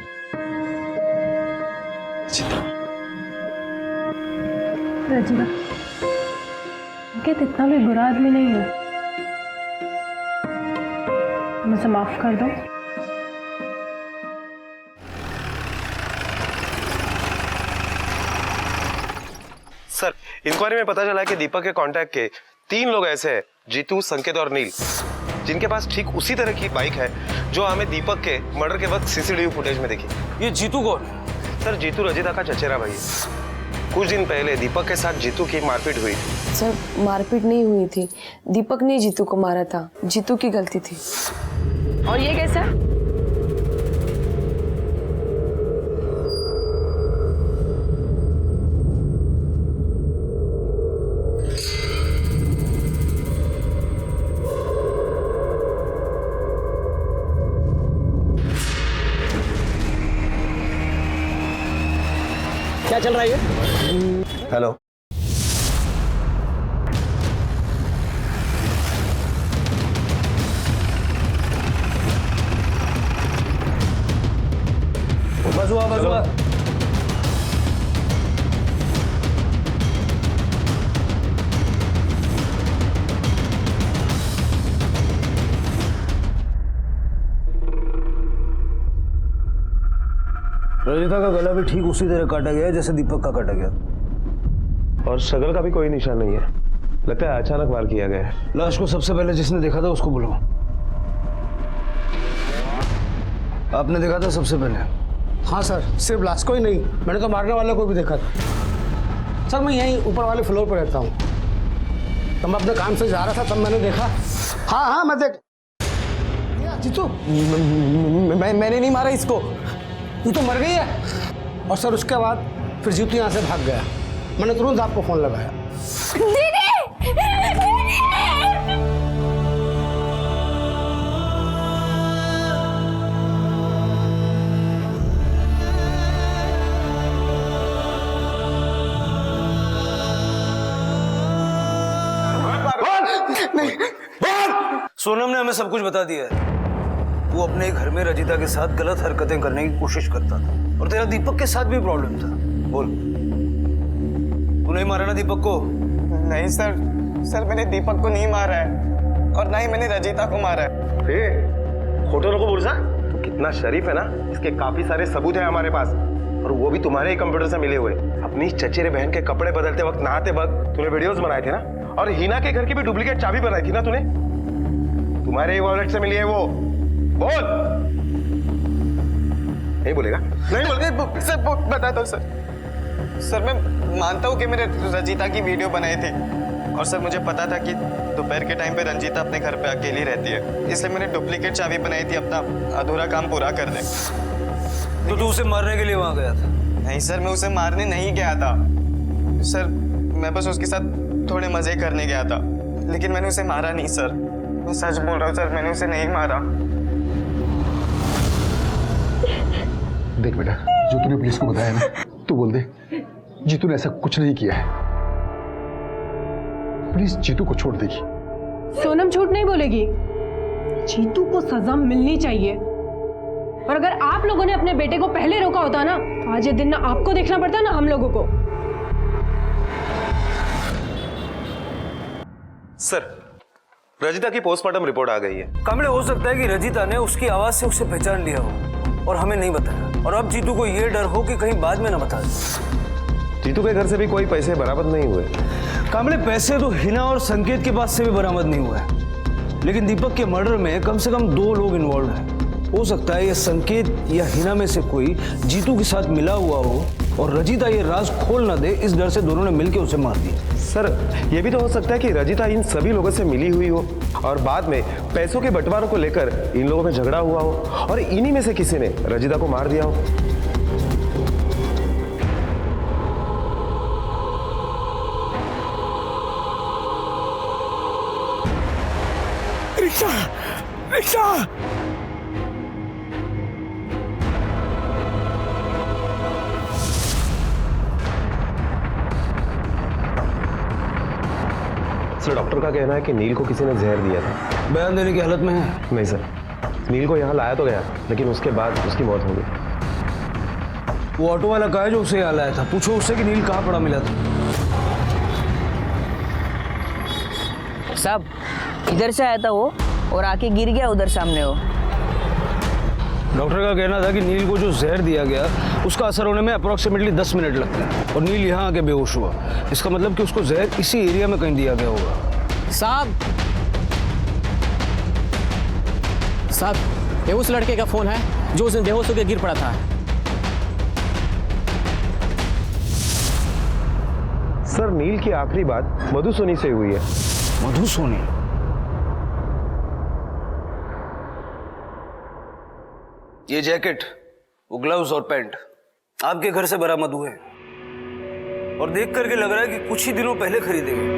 रजीता। रजीता, संकेत इतना भी बुरा आदमी नहीं है, मुझे माफ कर दो। सर, इंक्वायरी में पता चला है कि दीपक के कांटेक्ट के 3 लोग ऐसे हैं, जीतू, संकेत और नील, जिनके पास ठीक उसी तरह की बाइक है जो हमें दीपक के मर्डर के वक्त सीसीटीवी फुटेज में दिखी। ये जीतू कौन? सर, जीतू रजिता का चचेरा भाई है। कुछ दिन पहले दीपक के साथ जीतू की मारपीट हुई थी। सर, मारपीट नहीं हुई थी, दीपक ने जीतू को मारा था, जीतू की गलती थी। और ये कैसा? क्या चल रहा है ये? हेलो, बस हुआ। रजिता का गला भी ठीक उसी तरह काटा गया है जैसे दीपक का काटा गया। और शक्ल का भी कोई निशान नहीं है, लगता है अचानक वार किया गया है। लाश को सबसे पहले जिसने देखा था उसको बुलाओ। आपने देखा था सबसे पहले? हाँ सर, सिर्फ लाश को ही नहीं, मैंने तो मारने वाले को भी देखा था। सर, मैं यहीं ऊपर वाले फ्लोर पर रहता हूँ, तो मैं अपने काम से जा रहा था, तब मैंने देखा। हाँ, मैं देख जीतू, मैंने नहीं मारा इसको, ये तो मर गई है। और सर, उसके बाद फिर जीतू यहाँ से भाग गया, मैंने तुरंत आपको फोन लगाया। सोनम ने हमें सब कुछ बता दिया है। वो अपने घर में रजिता के साथ गलत हरकतें करने की कोशिश करता था, और तेरा दीपक के साथ भी प्रॉब्लम था। बोल, तू नहीं मारा ना दीपक को? नहीं सर, मैंने दीपक को नहीं मारा है, और ना ही मैंने रजिता को मारा है। खोटो को बुरजा, तो कितना शरीफ है ना, इसके काफी सारे सबूत है हमारे पास, और वो भी तुम्हारे ही कंप्यूटर से मिले हुए। अपनी चचेरे बहन के कपड़े बदलते वक्त, नहाते वक्त तूने वीडियोस बनाए थे ना, और हिना के घर की भी डुप्लीकेट चाबी बनाई थी ना तूने, तुम्हारे ही वॉलेट से मिली है वो। बोल। नहीं बोलेगा? नहीं बोलेगा सर, बता दो सर, मैं मानता हूँ कि मैंने रंजीता की वीडियो बनाई थी, और सर मुझे पता था कि दोपहर के टाइम पे रंजीता अपने घर पे अकेली रहती है, इसलिए मैंने डुप्लीकेट चाबी बनाई थी अपना अधूरा काम पूरा करने। तो तू उसे मारने के लिए वहां गया था? नहीं सर, मैं उसे मारने नहीं गया था सर, मैं बस उसके साथ थोड़े मजे करने गया था, लेकिन मैंने उसे मारा नहीं सर, मैं सच बोल रहा हूँ सर, मैंने उसे नहीं मारा। देख बेटा, जो तूने पुलिस को बताया ना, तू बोल दे जीतू ने ऐसा कुछ नहीं किया है। प्लीज जीतू को छोड़ देगी। सोनम झूठ नहीं बोलेगी, जीतू को सजा मिलनी चाहिए, और अगर आप लोगों ने अपने बेटे को पहले रोका होता ना, तो आज ये दिन ना आपको देखना पड़ता ना हम लोगों को। सर, रजिता की पोस्टमार्टम रिपोर्ट आ गई है। कामड़े, हो सकता है कि रजिता ने उसकी आवाज से उसे पहचान लिया हो और हमें नहीं बताया, और अब जीतू को यह डर हो कि कहीं बाद में ना बता दे। जीतू के घर से भी कोई पैसे बरामद नहीं हुए। कामड़े, पैसे तो हिना और संकेत के पास से भी बरामद नहीं हुए, लेकिन दीपक के मर्डर में कम से कम 2 लोग इन्वॉल्व हैं। हो सकता है ये संकेत या हिना में से कोई जीतू के साथ मिला हुआ हो, और रजिता ये राज खोल ना दे, इस डर से दोनों ने मिलकर उसे मार दिया। सर, ये भी तो हो सकता है कि रजिता इन सभी लोगों से मिली हुई हो, और बाद में पैसों के बंटवारों को लेकर इन लोगों में झगड़ा हुआ हो, और इन्हीं में से किसी ने रजिता को मार दिया हो। Rickshaw, rickshaw. सर, डॉक्टर का कहना है कि नील को किसी ने जहर दिया था। बयान देने की हालत में है? नहीं सर, नील को यहाँ लाया तो गया, लेकिन उसके बाद उसकी मौत हो गई। वो ऑटो वाला कहा है जो उसे यहाँ लाया था, पूछो उससे कि नील कहाँ पड़ा मिला था। साहब इधर से आया था वो और आके गिर गया उधर सामने वो। डॉक्टर का कहना था कि नील को जो जहर दिया गया उसका असर होने में अप्रोक्सीमेटली 10 मिनट लगता है और नील यहाँ आके बेहोश हुआ। इसका मतलब कि उसको जहर इसी एरिया में कहीं दिया गया होगा। साहब ये उस लड़के का फोन है जो उस दिन बेहोश होकर गिर पड़ा था। सर नील की आखिरी बात मधु सोनी से हुई है। मधु सोनी? ये जैकेट, वो ग्लव्स और पैंट आपके घर से बरामद हुए और देख करके लग रहा है कि कुछ ही दिनों पहले खरीदे गए।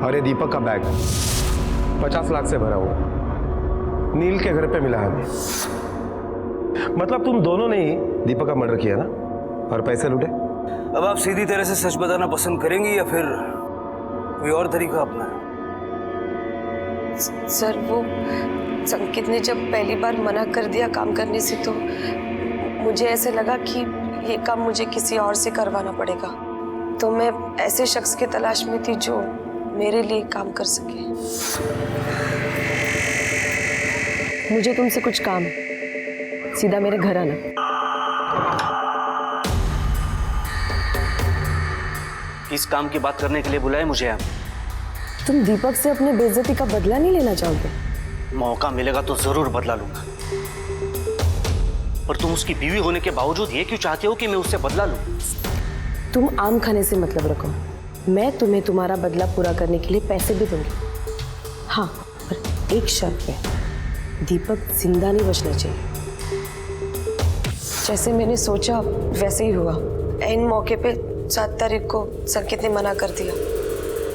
अरे दीपक का बैग 50 लाख से भरा हुआ नील के घर पे मिला हमें। मतलब तुम दोनों ने ही दीपक का मर्डर किया ना और पैसे लूटे। अब आप सीधी तरह से सच बताना पसंद करेंगी या फिर कोई और तरीका अपना? सर वो संकेत ने जब पहली बार मना कर दिया काम करने से तो मुझे ऐसे लगा कि ये काम मुझे किसी और से करवाना पड़ेगा, तो मैं ऐसे शख्स की तलाश में थी जो मेरे लिए काम कर सके। मुझे तुमसे कुछ काम है, सीधा मेरे घर आना। किस काम की बात करने के लिए बुलाए मुझे आप? तुम दीपक से अपने बेइज्जती का बदला नहीं लेना चाहोगे? मौका मिलेगा तो जरूर बदला लूंगा, पर तुम उसकी बीवी होने के बावजूद ये क्यों चाहते हो कि मैं उससे बदला लूं? तुम आम खाने से मतलब रखो, मैं तुम्हें तुम्हारा बदला पूरा करने के लिए पैसे भी दूंगी। हाँ, पर एक शर्त पे, दीपक जिंदा नहीं बचना चाहिए। जैसे मैंने सोचा वैसे ही हुआ। ऐन मौके पे 7 तारीख को संकेत ने मना कर दिया,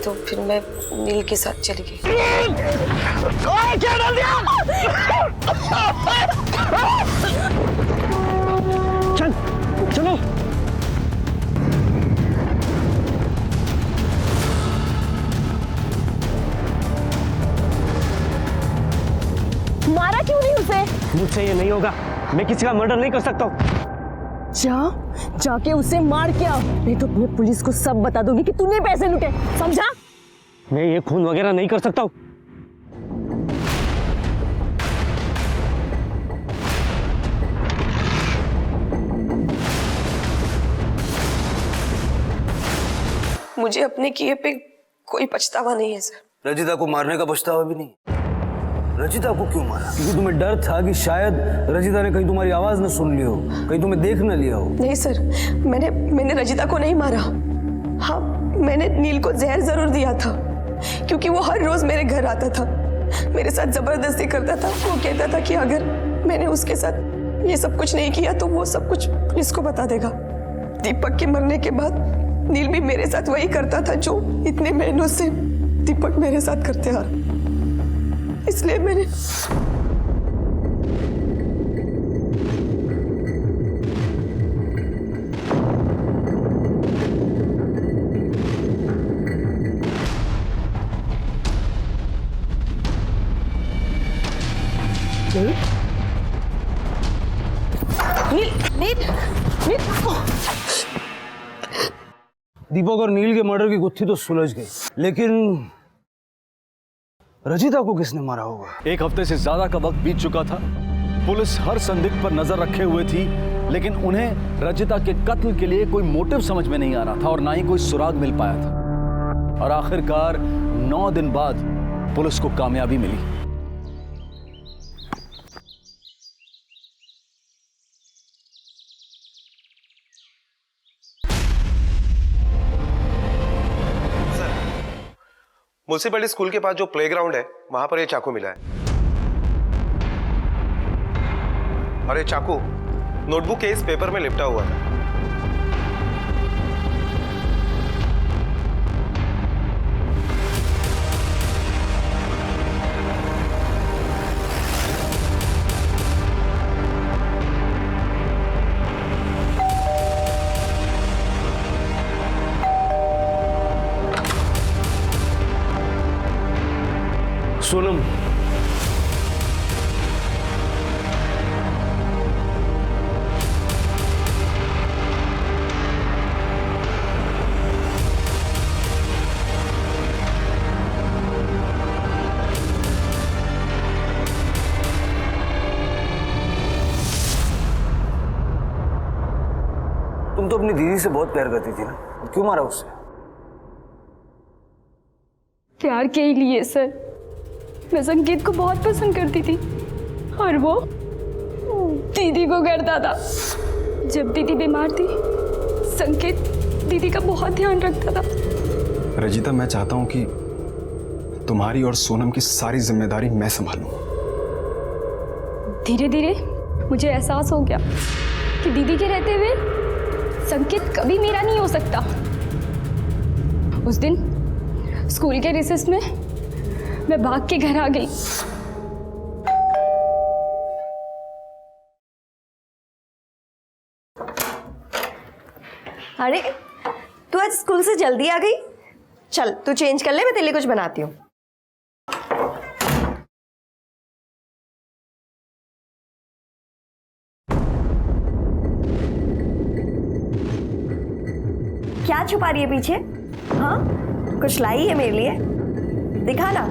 तो फिर मैं नील के साथ चली गई। क्या डाल दिया? चल चलो। मारा क्यों नहीं उसे? मुझसे ये नहीं होगा, मैं किसी का मर्डर नहीं कर सकता। जाके उसे मार के आओ, नहीं तो मैं पुलिस को सब बता दूंगी कि तूने पैसे लूटे, समझा? मैं ये खून वगैरह नहीं कर सकता हूँ। मुझे अपने किए पे कोई पछतावा नहीं है सर। रजिता को मारने का पछतावा भी नहीं? रजिता को क्यों मारा? क्योंकि तुम्हें डर था कि शायद रजिता ने कहीं तुम्हारी आवाज न सुन ली हो, कहीं तुम्हें देख न लिया हो। नहीं सर, मैंने रजिता को नहीं मारा। हाँ, मैंने नील को जहर जरूर दिया था, क्योंकि वो हर रोज मेरे घर आता था, मेरे साथ जबरदस्ती करता था। वो कहता था कि अगर मैंने उसके साथ ये सब कुछ नहीं किया तो वो सब कुछ पुलिस को बता देगा। दीपक के मरने के बाद नील भी मेरे साथ वही करता था जो इतने महीनों से दीपक मेरे साथ करते आ रहा। इसलिए मैंने दीपक और नील के मर्डर की गुत्थी तो सुलझ गई, लेकिन रजिता को किसने मारा होगा? एक हफ्ते से ज्यादा का वक्त बीत चुका था। पुलिस हर संदिग्ध पर नजर रखे हुए थी, लेकिन उन्हें रजिता के कत्ल के लिए कोई मोटिव समझ में नहीं आ रहा था और ना ही कोई सुराग मिल पाया था। और आखिरकार 9 दिन बाद पुलिस को कामयाबी मिली। म्युनिसिपलिटी स्कूल के पास जो प्लेग्राउंड है वहां पर ये चाकू मिला है, और ये चाकू नोटबुक के इस पेपर में लिपटा हुआ था। सोनम, तुम तो अपनी दीदी से बहुत प्यार करती थी ना, क्यों मारा उससे? प्यार के ही लिए सर। मैं संकेत को बहुत पसंद करती थी और वो दीदी को करता था। जब दीदी बीमार थी संकेत दीदी का बहुत ध्यान रखता था। रजिता, मैं चाहता हूं कि तुम्हारी और सोनम की सारी जिम्मेदारी मैं संभालूं। धीरे धीरे मुझे एहसास हो गया कि दीदी के रहते हुए संकेत कभी मेरा नहीं हो सकता। उस दिन स्कूल के रिसेस में मैं भाग के घर आ गई। अरे तू आज स्कूल से जल्दी आ गई? चल तू चेंज कर ले, मैं तेरे लिए कुछ बनाती हूँ। क्या छुपा रही है पीछे? हाँ, कुछ लाई है मेरे लिए? दिखा ना।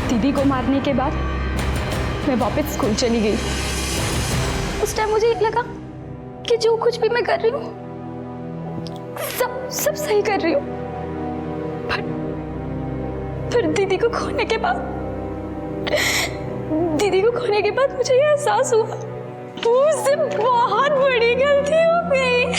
दीदी को मारने के बाद मैं वापस स्कूल चली गई। उस टाइम मुझे लगा कि जो कुछ भी मैं कर रही हूँ सब सही कर रही हूँ। पर दीदी को खोने के बाद मुझे ये एहसास हुआ मुझसे बहुत बड़ी गलती हो गई।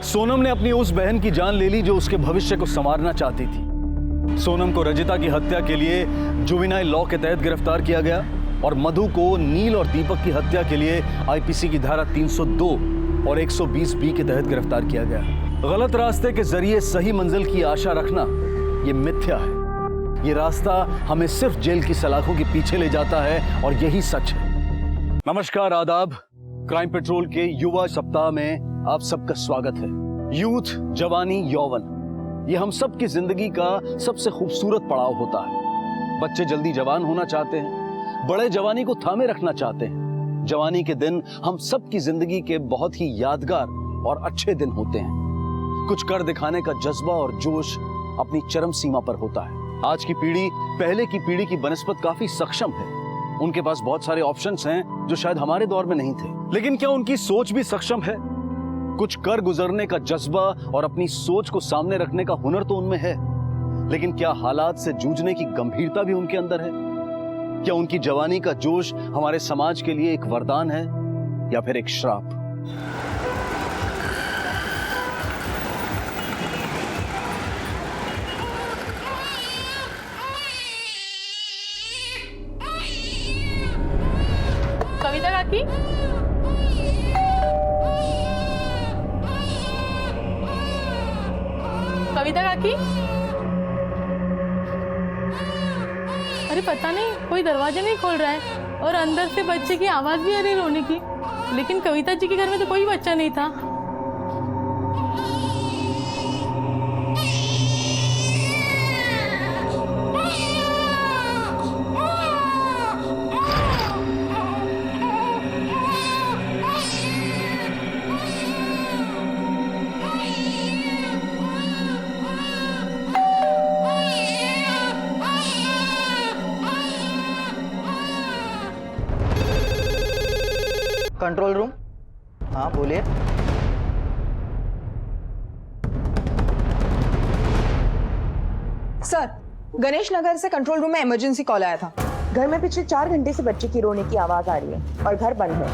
सोनम ने अपनी उस बहन की जान ले ली जो उसके भविष्य को संवारना चाहती थी। सोनम को रजिता की हत्या के लिए जुवेनाइल लॉ के तहत गिरफ्तार किया गया और मधु को नील और दीपक की हत्या के लिए आईपीसी की धारा 302 और 120 बी के तहत गिरफ्तार किया गया। गलत रास्ते के जरिए सही मंजिल की आशा रखना ये मिथ्या है। ये रास्ता हमें सिर्फ जेल की सलाखों के पीछे ले जाता है और यही सच है। नमस्कार, आदाब। क्राइम पेट्रोल के युवा सप्ताह में आप सबका स्वागत है। यूथ, जवानी, यौवन, ये हम सब की जिंदगी का सबसे खूबसूरत पड़ाव होता है। बच्चे जल्दी जवान होना चाहते हैं, बड़े जवानी को थामे रखना चाहते हैं। जवानी के दिन हम सब की जिंदगी के बहुत ही यादगार और अच्छे दिन होते हैं। कुछ कर दिखाने का जज्बा और जोश अपनी चरम सीमा पर होता है। आज की पीढ़ी पहले की पीढ़ी की बनस्पत काफी सक्षम है। उनके पास बहुत सारे ऑप्शंस हैं जो शायद हमारे दौर में नहीं थे। लेकिन क्या उनकी सोच भी सक्षम है? कुछ कर गुजरने का जज्बा और अपनी सोच को सामने रखने का हुनर तो उनमें है, लेकिन क्या हालात से जूझने की गंभीरता भी उनके अंदर है? क्या उनकी जवानी का जोश हमारे समाज के लिए एक वरदान है या फिर एक श्राप? कविता काकी, कविता काकी, अरे पता नहीं कोई दरवाजा नहीं खोल रहा है और अंदर से बच्चे की आवाज भी आ रही रोने की, लेकिन कविता जी के घर में तो कोई बच्चा नहीं था। कंट्रोल रूम, हाँ बोलिए। सर, गणेश नगर से कंट्रोल रूम में इमरजेंसी कॉल आया था। घर में पिछले 4 घंटे से बच्चे की रोने की आवाज आ रही है और घर बंद है।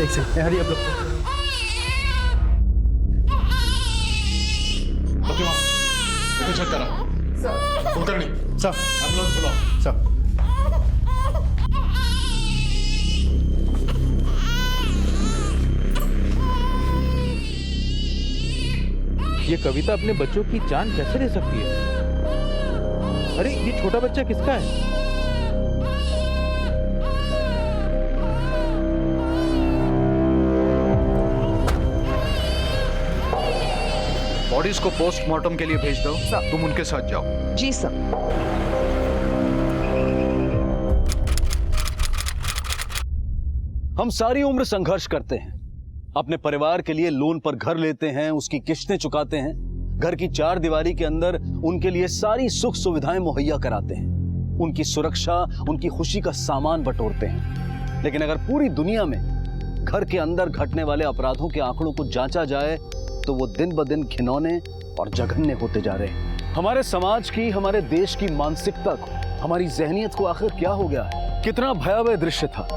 एक सेकंड, हरी आप लोग चेक करा सर, उतरनी सर, एम्बुलेंस बुलाओ सर। ये कविता अपने बच्चों की जान कैसे ले सकती है? अरे ये छोटा बच्चा किसका है? बॉडीज को पोस्टमार्टम के लिए भेज दो। तुम उनके साथ जाओ। जी सर। हम सारी उम्र संघर्ष करते हैं, अपने परिवार के लिए लोन पर घर लेते हैं, उसकी किस्तें चुकाते हैं, घर की चार दीवारी के अंदर उनके लिए सारी सुख सुविधाएं मुहैया कराते हैं, उनकी सुरक्षा, उनकी खुशी का सामान बटोरते हैं। लेकिन अगर पूरी दुनिया में घर के अंदर घटने वाले अपराधों के आंकड़ों को जांचा जाए तो वो दिन ब दिन घिनौने और जघन्य होते जा रहे हैं। हमारे समाज की, हमारे देश की मानसिकता को, हमारी जहनियत को आखिर क्या हो गया है? कितना भयावह दृश्य था।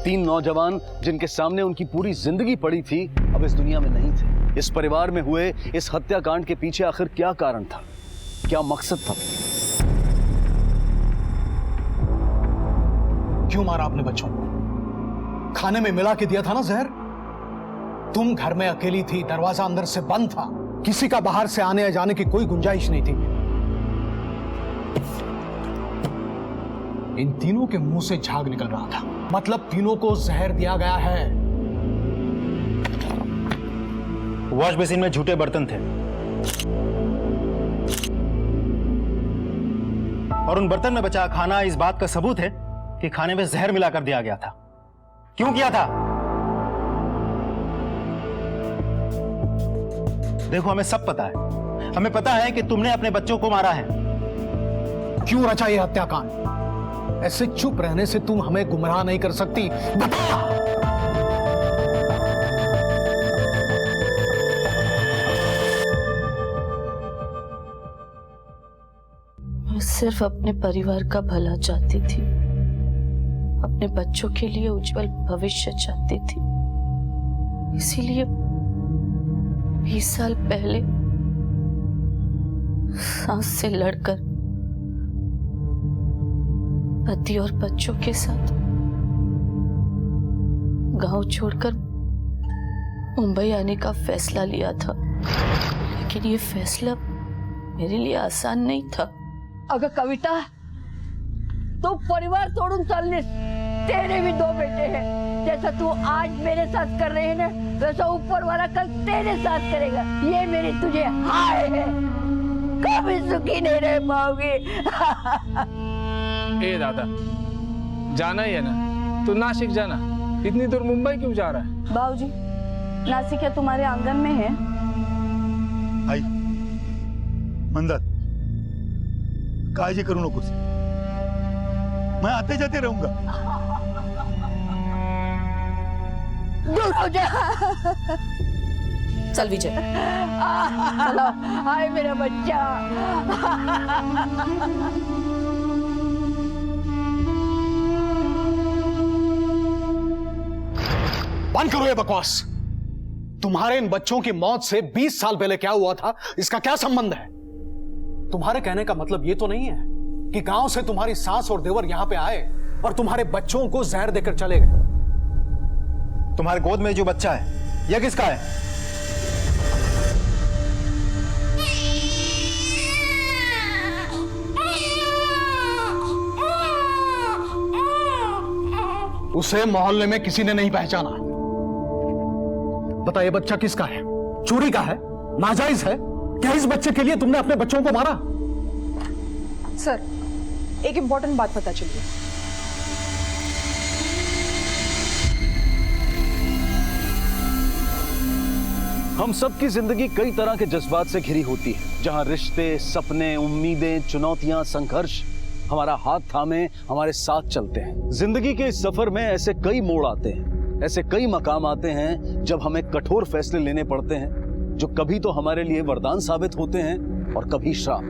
3 नौजवान जिनके सामने उनकी पूरी जिंदगी पड़ी थी, अब इस दुनिया में नहीं थे। इस परिवार में हुए इस हत्याकांड के पीछे आखिर क्या कारण था, क्या मकसद था? क्यों मारा आपने बच्चों को? खाने में मिला के दिया था ना जहर। तुम घर में अकेली थी, दरवाजा अंदर से बंद था, किसी का बाहर से आने या जाने की कोई गुंजाइश नहीं थी। इन तीनों के मुंह से झाग निकल रहा था, मतलब तीनों को जहर दिया गया है। वॉश बेसिन में झूठे बर्तन थे और उन बर्तन में बचा खाना इस बात का सबूत है कि खाने में जहर मिलाकर दिया गया था। क्यों किया था? देखो, हमें सब पता है, हमें पता है कि तुमने अपने बच्चों को मारा है। क्यों रचा ये हत्याकांड? ऐसे चुप रहने से तुम हमें गुमराह नहीं कर सकती। बता। मैं सिर्फ अपने परिवार का भला चाहती थी, अपने बच्चों के लिए उज्जवल भविष्य चाहती थी। इसीलिए 20 साल पहले सांस से लड़कर पति और बच्चों के साथ गांव छोड़कर मुंबई आने का फैसला लिया था। लेकिन ये फैसला मेरे लिए आसान नहीं था। अगर कविता तो परिवार तोड़ून चाललीस, तेरे भी 2 बेटे हैं। जैसा तू आज मेरे साथ कर रहे हैं ना, वैसा ऊपर वाला कल तेरे साथ करेगा। ये मेरी तुझे हाय है, कभी सुखी नहीं रह पाओगे। ए दादा, जाना ही है ना, तू नासिक जाना। इतनी दूर मुंबई क्यों जा रहा है? बाबूजी, नासिक क्या तुम्हारे आंगन में है? आई मंदार, काळजी करू नकोस, मैं आते जाते रहूंगा। दूर हो जा। चल विजय, चलो। हाय मेरा बच्चा। बंद करो ये बकवास। तुम्हारे इन बच्चों की मौत से 20 साल पहले क्या हुआ था, इसका क्या संबंध है? तुम्हारे कहने का मतलब ये तो नहीं है कि गांव से तुम्हारी सास और देवर यहां पे आए और तुम्हारे बच्चों को जहर देकर चले गए? तुम्हारे गोद में जो बच्चा है, यह किसका है? उसे मोहल्ले में किसी ने नहीं पहचाना। बता, ये बच्चा किसका है? चोरी का है? नाजायज है? क्या इस बच्चे के लिए तुमने अपने बच्चों को मारा? सर, एक इंपॉर्टेंट बात पता चली है। हम सबकी जिंदगी कई तरह के जज्बात से घिरी होती है, जहां रिश्ते, सपने, उम्मीदें, चुनौतियां, संघर्ष हमारा हाथ थामे हमारे साथ चलते हैं। जिंदगी के इस सफर में ऐसे कई मोड़ आते हैं, ऐसे कई मकाम आते हैं जब हमें कठोर फैसले लेने पड़ते हैं, जो कभी तो हमारे लिए वरदान साबित होते हैं और कभी श्राप।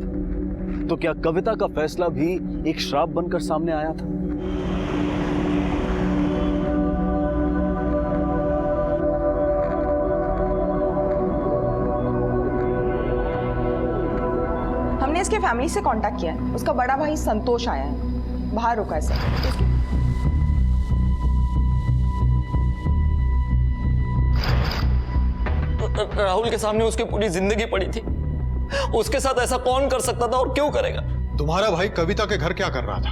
तो क्या कविता का फैसला भी एक श्राप बनकर सामने आया था? हमने इसके फैमिली से कांटेक्ट किया है। उसका बड़ा भाई संतोष आया है, बाहर रुका है सर। राहुल के सामने उसकी पूरी जिंदगी पड़ी थी। उसके साथ ऐसा कौन कर सकता था और क्यों करेगा? तुम्हारा भाई कविता के घर क्या कर रहा था?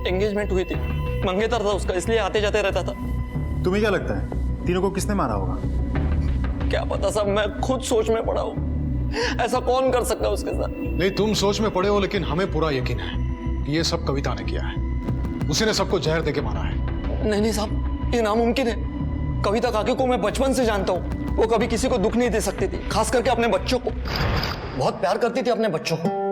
एंगेजमेंट हुई थी, मंगेतर था उसका, इसलिए आते जाते रहता था। तुम्हें क्या लगता है तीनों को किसने मारा होगा? क्या पता साहब, मैं खुद सोच में पड़ा हूँ। ऐसा कौन कर सकता है उसके साथ? नहीं, तुम सोच में पड़े हो, लेकिन हमें पूरा यकीन है कि ये सब कविता ने किया है। उसी ने सबको जहर देके मारा है। नहीं साहब, ये नामुमकिन है। कविता काकी को मैं बचपन से जानता हूँ। वो कभी किसी को दुख नहीं दे सकती थी, खास करके अपने बच्चों को। बहुत प्यार करती थी अपने बच्चों को।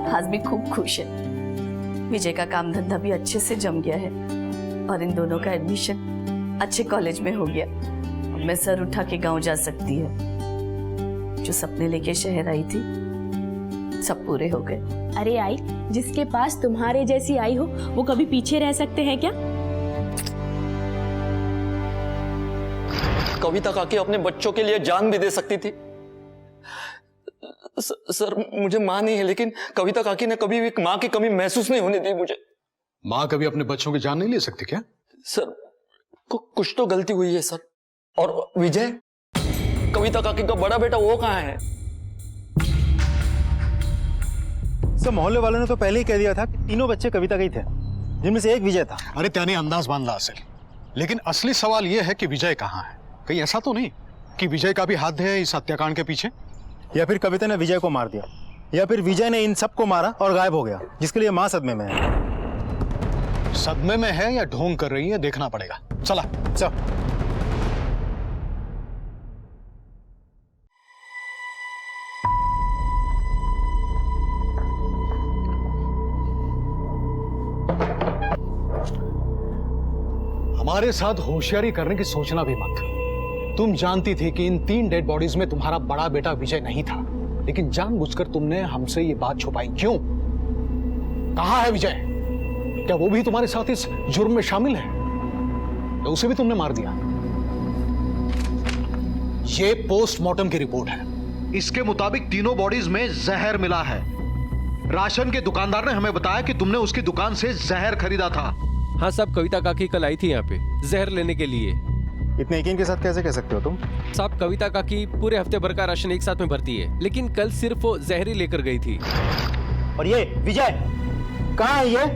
आज भी खूब खुश है। विजय का काम धंधा भी अच्छे से जम गया है और इन दोनों का एडमिशन अच्छे कॉलेज में हो गया। अब मैं सर उठा के गांव जा सकती है। जो सपने लेके शहर आई थी सब पूरे हो गए। अरे आई, जिसके पास तुम्हारे जैसी आई हो वो कभी पीछे रह सकते हैं क्या? कविता काकी अपने बच्चों के लिए जान भी दे सकती थी। सर मुझे माँ नहीं है, लेकिन कविता काकी ने कभी भी एक माँ की कमी महसूस नहीं होने दी मुझे। माँ कभी अपने बच्चों की जान नहीं ले सकती क्या? सर कुछ तो गलती हुई है सर। और विजय, कविता काकी का बड़ा बेटा वो कहाँ है? सर मोहल्ले वालों ने तो पहले ही कह दिया था कि तीनों बच्चे कविता के ही थे, जिनमें से एक विजय था। अरे त्याने अंदाज बांध ला असल, लेकिन असली सवाल यह है कि विजय कहाँ है। कहीं ऐसा तो नहीं कि विजय का भी हाथ है इस हत्याकांड के पीछे? या फिर कविता ने विजय को मार दिया, या फिर विजय ने इन सबको मारा और गायब हो गया, जिसके लिए मां सदमे में है। सदमे में है या ढोंग कर रही है देखना पड़ेगा। चला चल। हमारे साथ होशियारी करने की सोचना भी मत। तुम जानती थी कि इन 3 डेड बॉडीज में तुम्हारा बड़ा बेटा विजय नहीं था, लेकिन जानबूझकर तुमने हमसे ये बात छुपाई क्यों? कहाँ है विजय? क्या वो भी तुम्हारे साथ इस जुर्म में शामिल है या उसे भी तुमने मार दिया? ये पोस्टमार्टम की रिपोर्ट है। इसके मुताबिक तीनों बॉडीज में जहर मिला है। राशन के दुकानदार ने हमें बताया कि तुमने उसकी दुकान से जहर खरीदा था। हाँ साहब, कविता काकी कल आई थी यहाँ पे जहर लेने के लिए। इतने यकीन के साथ कैसे कह सकते हो तुम? साहब कविता काकी पूरे हफ्ते भर का राशन एक साथ में भरती है, लेकिन कल सिर्फ वो जहर ही लेकर गई थी। और ये विजय कहाँ है? ये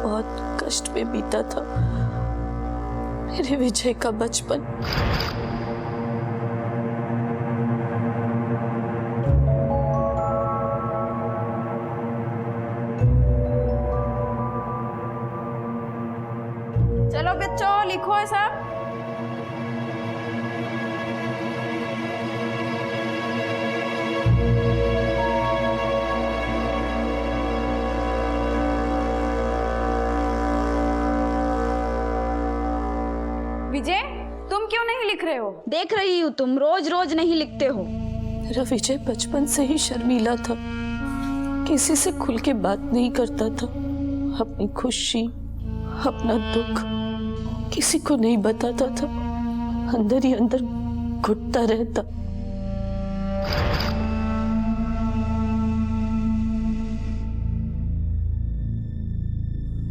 बहुत कष्ट में बीता था मेरे विजय का बचपन। चलो बच्चों लिखो है सब। विजय तुम क्यों नहीं लिख रहे हो? देख रही हूँ, तुम रोज रोज नहीं लिखते हो। मेरा विजय बचपन से ही शर्मीला था, किसी से खुल के बात नहीं करता था। अपनी खुशी अपना दुख किसी को नहीं बताता था, अंदर ही अंदर घुटता रहता।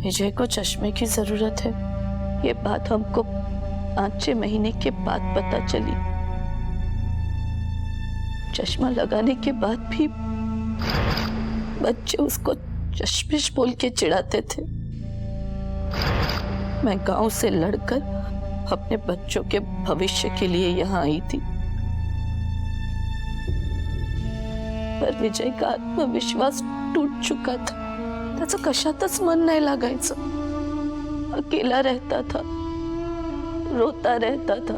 विजय को चश्मे की जरूरत है, ये बात हमको 5-6 महीने के बाद पता चली। चश्मा लगाने के बाद भी बच्चे उसको चश्मिश बोल के चिढ़ाते थे। मैं गांव से लड़कर अपने बच्चों के भविष्य के लिए यहाँ आई थी, पर विजय का आत्मविश्वास टूट चुका था। त्याचं कशातच मन नाही लागायचं, अकेला रहता था, रोता रहता था।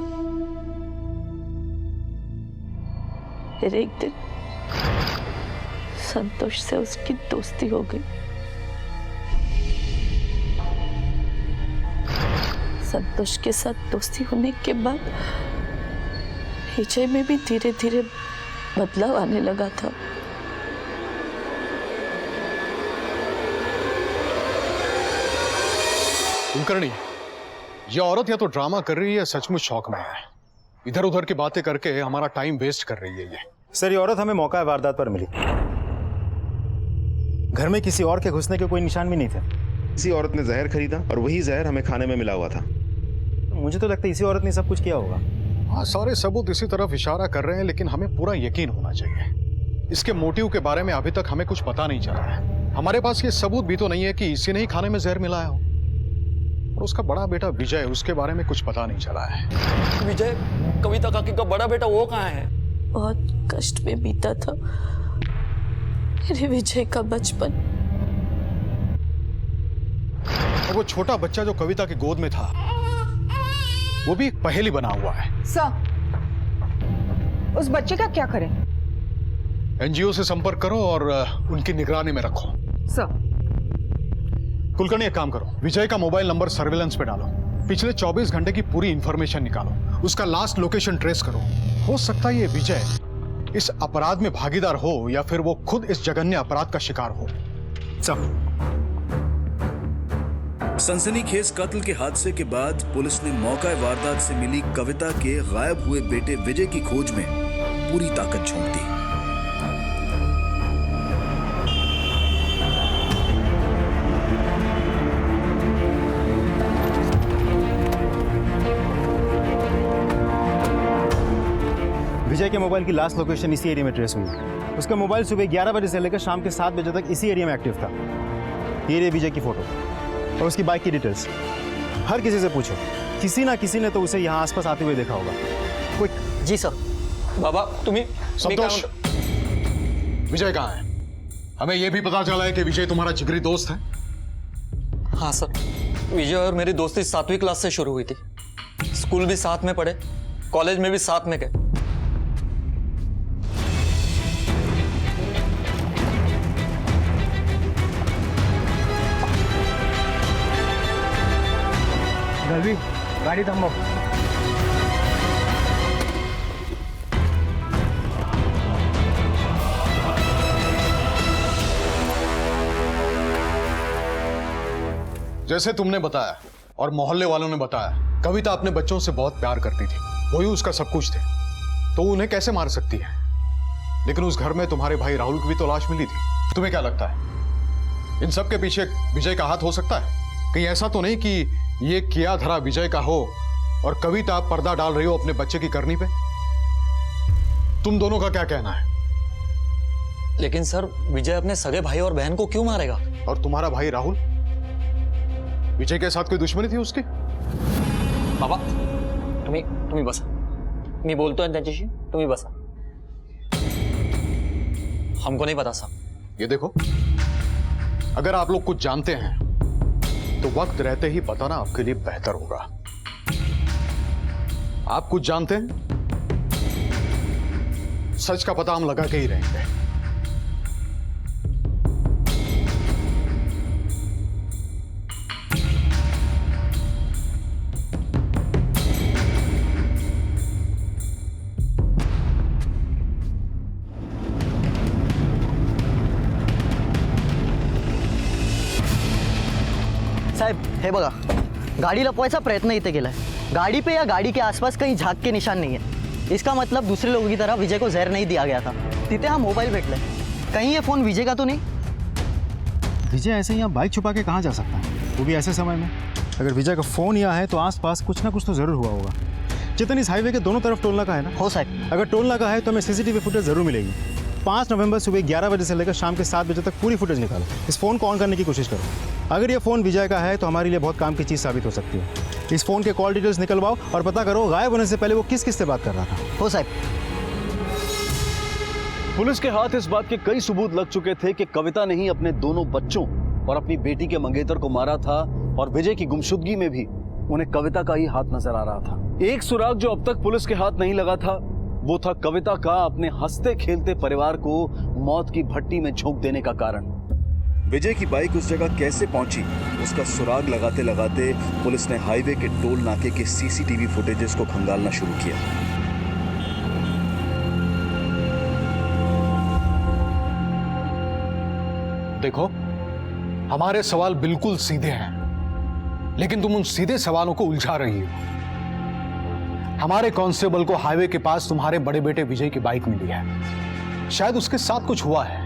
फिर एक दिन संतोष से उसकी दोस्ती हो गई। संतोष के साथ दोस्ती होने के बाद विजय में भी धीरे धीरे बदलाव आने लगा था। कुलकर्णी, ये औरत या तो ड्रामा कर रही है या सचमुच शौक में है। इधर उधर की बातें करके हमारा टाइम वेस्ट कर रही है ये। सर ये औरत हमें मौका वारदात पर मिली। घर में किसी और के घुसने के कोई निशान भी नहीं थे। किसी औरत ने जहर खरीदा और वही जहर हमें खाने में मिला हुआ था। मुझे तो लगता है इसी औरत ने सब कुछ किया होगा। हाँ, सारे सबूत इसी तरफ इशारा कर रहे हैं, लेकिन हमें पूरा यकीन होना चाहिए। इसके मोटिव के बारे में अभी तक हमें कुछ पता नहीं चला है। हमारे पास ये सबूत भी तो नहीं है कि इसी ने ही खाने में जहर मिलाया हो। और उसका बड़ा बेटा विजय, उसके बारे में कुछ पता नहीं चला है। विजय, कविता काकी का बड़ा बेटा वो कहाँ है? बहुत कष्ट में बीता था मेरे विजय का बचपन। और वो छोटा बच्चा जो कविता की गोद में था, वो भी एक पहेली बना हुआ है। सर, उस बच्चे का क्या करें? एनजीओ से संपर्क करो और उनकी निगरानी में रखो। सर। कुलकर्णी, एक काम करो, विजय का मोबाइल नंबर सर्विलेंस पे डालो, पिछले 24 घंटे की पूरी इंफॉर्मेशन निकालो, उसका लास्ट लोकेशन ट्रेस करो। हो सकता है ये विजय इस अपराध में भागीदार हो या फिर वो खुद इस जघन्य अपराध का शिकार हो। सब सनसनीखेज कत्ल के हादसे के बाद पुलिस ने मौका वारदात से मिली कविता के गायब हुए बेटे विजय की खोज में पूरी ताकत झोंक दी। विजय के मोबाइल की लास्ट लोकेशन इसी एरिया में ट्रेस हुई। उसका मोबाइल सुबह 11 बजे से लेकर शाम के 7 बजे तक इसी एरिया में एक्टिव था। ये रही विजय की फोटो और उसकी बाइक की डिटेल्स। हर किसी से पूछो, किसी ना किसी ने तो उसे यहाँ आसपास आते हुए देखा होगा। क्विक। जी सर। बाबा तुम्हें संतोष, विजय कहाँ है? हमें यह भी पता चला है कि विजय तुम्हारा जिगरी दोस्त है। हाँ सर, विजय और मेरी दोस्ती 7वीं क्लास से शुरू हुई थी। स्कूल भी साथ में पढ़े, कॉलेज में भी साथ में गए। गलवी, गाड़ी थमाओ। जैसे तुमने बताया और मोहल्ले वालों ने बताया, कविता अपने बच्चों से बहुत प्यार करती थी, वही उसका सब कुछ थे, तो उन्हें कैसे मार सकती है? लेकिन उस घर में तुम्हारे भाई राहुल की भी तो लाश मिली थी। तुम्हें क्या लगता है इन सब के पीछे विजय का हाथ हो सकता है? कहीं ऐसा तो नहीं कि ये किया धरा विजय का हो और कविता पर्दा डाल रही हो अपने बच्चे की करनी पे? तुम दोनों का क्या कहना है? लेकिन सर, विजय अपने सगे भाई और बहन को क्यों मारेगा? और तुम्हारा भाई राहुल, विजय के साथ कोई दुश्मनी थी उसकी? बाबा तुम्ही बसा, मी बोलतोय त्याच्याशी, तुम्ही बसा। हमको नहीं पता साहब। ये देखो, अगर आप लोग कुछ जानते हैं तो वक्त रहते ही बताना आपके लिए बेहतर होगा। आप कुछ जानते हैं, सच का पता हम लगा के ही रहेंगे। साहेब, हे बघा, गाडी लपवायचा प्रयत्न इथे केलाय। गाड़ी पे या गाड़ी के आसपास कहीं झाग के निशान नहीं है। इसका मतलब दूसरे लोगों की तरह विजय को जहर नहीं दिया गया था। तिथे हा मोबाइल भेटलाय। कहीं ये फोन विजय का तो नहीं? विजय ऐसे यहाँ बाइक छुपा के कहाँ जा सकता है, वो भी ऐसे समय में? अगर विजय का फोन यहाँ है तो आसपास कुछ ना कुछ तो जरूर हुआ होगा। चेतन, इस हाईवे के दोनों तरफ टोल नाका है ना? हो साहब। अगर टोल नाका है तो हमें सीसीटीवी फुटेज जरूर मिलेगी। 5 नवंबर सुबह 11 बजे से लेकर शाम के 7 बजे तक पूरी फुटेज निकालो। इस फोन को ऑन करने की कोशिश करो। अगर ये फोन विजय का है तो हमारे लिए बहुत काम की चीज साबित हो सकती है। इस फोन के कॉल डिटेल्स निकलवाओ और पता करो गायब होने से पहले वो किस किस से बात कर रहा था। हो साहब। पुलिस के हाथ इस बात के कई सबूत लग चुके थे कि कविता ने ही अपने दोनों बच्चों और अपनी बेटी के मंगेतर को मारा था, और विजय की गुमशुदगी में भी उन्हें कविता का ही हाथ नजर आ रहा था। एक सुराग जो अब तक पुलिस के हाथ नहीं लगा था, वो था कविता का अपने हंसते खेलते परिवार को मौत की भट्टी में झोंक देने का कारण। विजय की बाइक उस जगह कैसे पहुंची, उसका सुराग लगाते लगाते पुलिस ने हाईवे के टोल नाके के सीसीटीवी फुटेजेस को खंगालना शुरू किया। देखो, हमारे सवाल बिल्कुल सीधे हैं, लेकिन तुम उन सीधे सवालों को उलझा रही हो। हमारे कांस्टेबल को हाईवे के पास तुम्हारे बड़े बेटे विजय की बाइक मिली है। शायद उसके साथ कुछ हुआ है।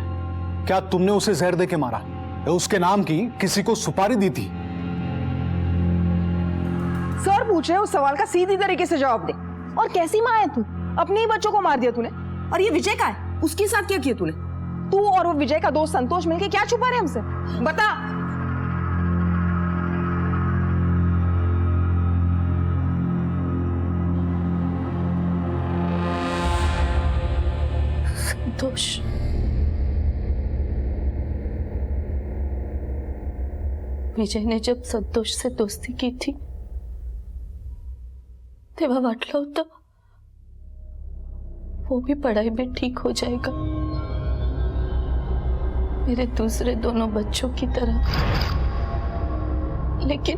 क्या तुमने उसे जहर दे के मारा या उसके नाम की किसी को सुपारी दी थी? सर पूछ रहे उस सवाल का सीधी तरीके से जवाब दे। और कैसी माँ है तू? अपने ही बच्चों को मार दिया तूने। और ये विजय का है, उसके साथ क्या किया तूने? तू और वो विजय का दोस्त संतोष मिलके क्या छुपा रहे हमसे? बता। संतोष, विजय ने जब संतोष से दोस्ती की थी तेव्हा वाटलं होतं वो भी पढ़ाई में ठीक हो जाएगा, मेरे दूसरे दोनों बच्चों की तरह। लेकिन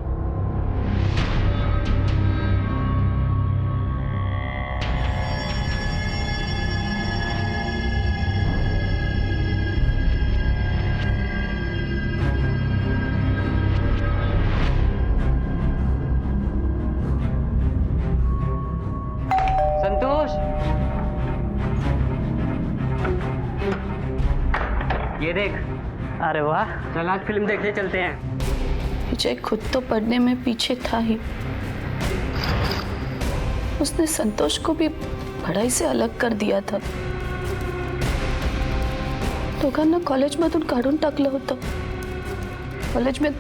संतोष, ये देख। अरे वाह, चल आज फिल्म देखने चलते हैं। विजय खुद तो पढ़ने में पीछे था ही, उसने संतोष को भी पढ़ाई से अलग कर दिया था। दोघांना कॉलेजमधून काढून टाकलं होतं। कॉलेज में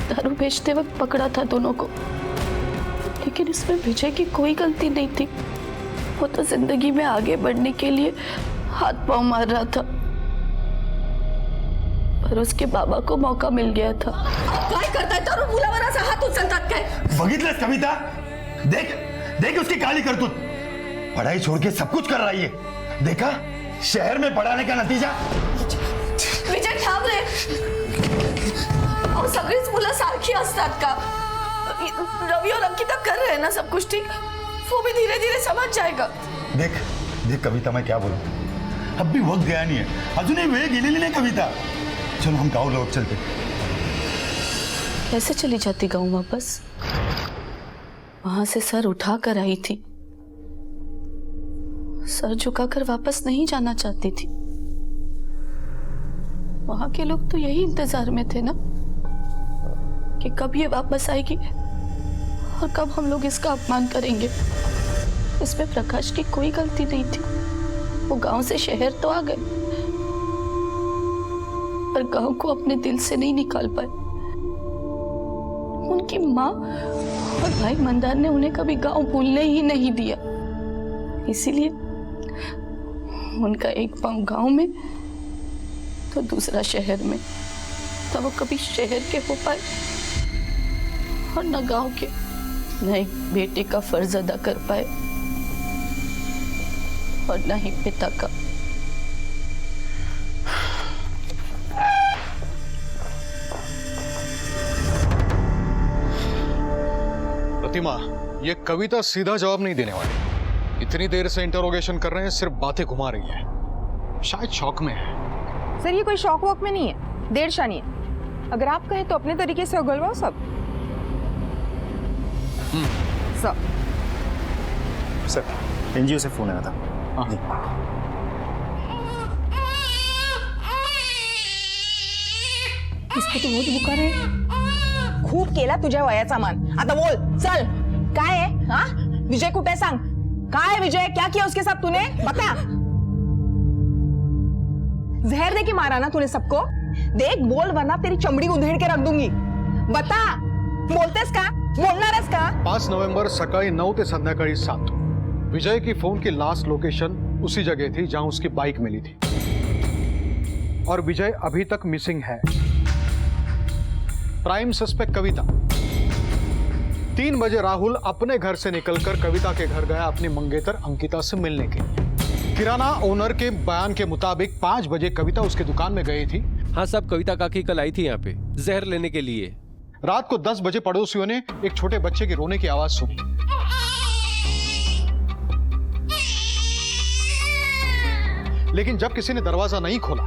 दारू बेचते वक्त पकड़ा था दोनों को, लेकिन इसमें विजय की कोई गलती नहीं थी। वो तो जिंदगी में आगे बढ़ने के लिए हाथ पांव मार रहा था, पर उसके बाबा को मौका मिल गया था। काय करताय तरुण मुलावर हाथ उचलतात काय? बघितलंस कविता? देख देख उसकी काली करतूत। पढ़ाई छोड़ के सब कुछ कर रही है। देखा शहर में पढ़ाने का नतीजा। विजय थांब रे, सगळीच मुलं सारखी असतात का? रवि और अंकिता कर रहे हैं ना सब कुछ ठीक, वो भी धीरे धीरे समझ जाएगा। देख देख कविता, मैं क्या बोलूं, अब भी वक्त गया नहीं है, अजूनही वेळ गेलेली नाही कविता। चलो हम गाँव लौट चलते। कैसे चली जाती गाँव वापस? वहां से सर उठा कर आई थी, सर झुकाकर वापस नहीं जाना चाहती थी। वहां के लोग तो यही इंतजार में थे ना कि कब ये वापस आएगी और कब हम लोग इसका अपमान करेंगे। इसमें प्रकाश की कोई गलती नहीं थी। वो गांव से शहर तो आ गए, पर गांव को अपने दिल से नहीं निकाल पाए। उनकी माँ और भाई मंदार ने उन्हें कभी गांव भूलने ही नहीं दिया। इसीलिए उनका एक पांव गांव में तो दूसरा शहर में, तो वो कभी शहर के हो पाए और न गांव के, न एक बेटे का फर्ज अदा कर पाए और न ही पिता का। प्रतिमा, ये कविता सीधा जवाब नहीं देने वाली। इतनी देर से इंटरोगेशन कर रहे हैं, सिर्फ बातें घुमा रही है। शायद शौक में है। सर ये कोई शौक वॉक में नहीं है, देर शानी है। अगर आप कहें तो अपने तरीके से उगलवाओ सब। सर एनजीओ से फोन आया था। इसको तो बहुत बुकार आहे। खूप केला तुझ्या वयाचा मान, आता बोल चल काय आहे? हा विजय कुठे आहे सांग? काय विजय, क्या किया उसके साथ तूने? बता। जहर दे के मारा ना तूने सबको? देख बोल वरना तेरी चमड़ी उधेड़ के रख दूंगी। बता, बोलतेस का? बोलणारस का? 5 नवंबर सकाळी 9 ते संध्याकाळी 7 विजय की फोन की लास्ट लोकेशन उसी जगह थी जहां उसकी बाइक मिली थी, और विजय अभी तक मिसिंग है। प्राइम सस्पेक्ट कविता। 3 बजे राहुल अपने घर से निकलकर कविता के घर गया अपनी मंगेतर अंकिता से मिलने के लिए। किराना ओनर के बयान के मुताबिक 5 बजे कविता उसकी दुकान में गई थी। हाँ साहब, कविता काकी कल आई थी यहाँ पे जहर लेने के लिए। रात को 10 बजे पड़ोसियों ने एक छोटे बच्चे की रोने की आवाज सुनी। लेकिन जब किसी ने दरवाजा नहीं खोला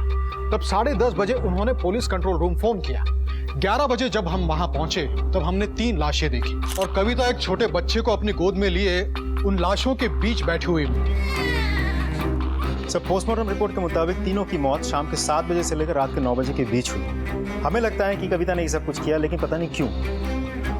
तब 10:30 बजे उन्होंने पुलिस कंट्रोल रूम फोन किया। 11 बजे जब हम वहां पहुंचे तब हमने 3 लाशें देखी और कविता एक छोटे बच्चे को अपनी गोद में लिए उन लाशों के बीच बैठी हुई मिली। सर पोस्टमार्टम रिपोर्ट के मुताबिक तीनों की मौत शाम के 7 बजे से लेकर रात के 9 बजे के बीच हुई। हमें लगता है कि कविता ने ये सब कुछ किया, लेकिन पता नहीं क्यों।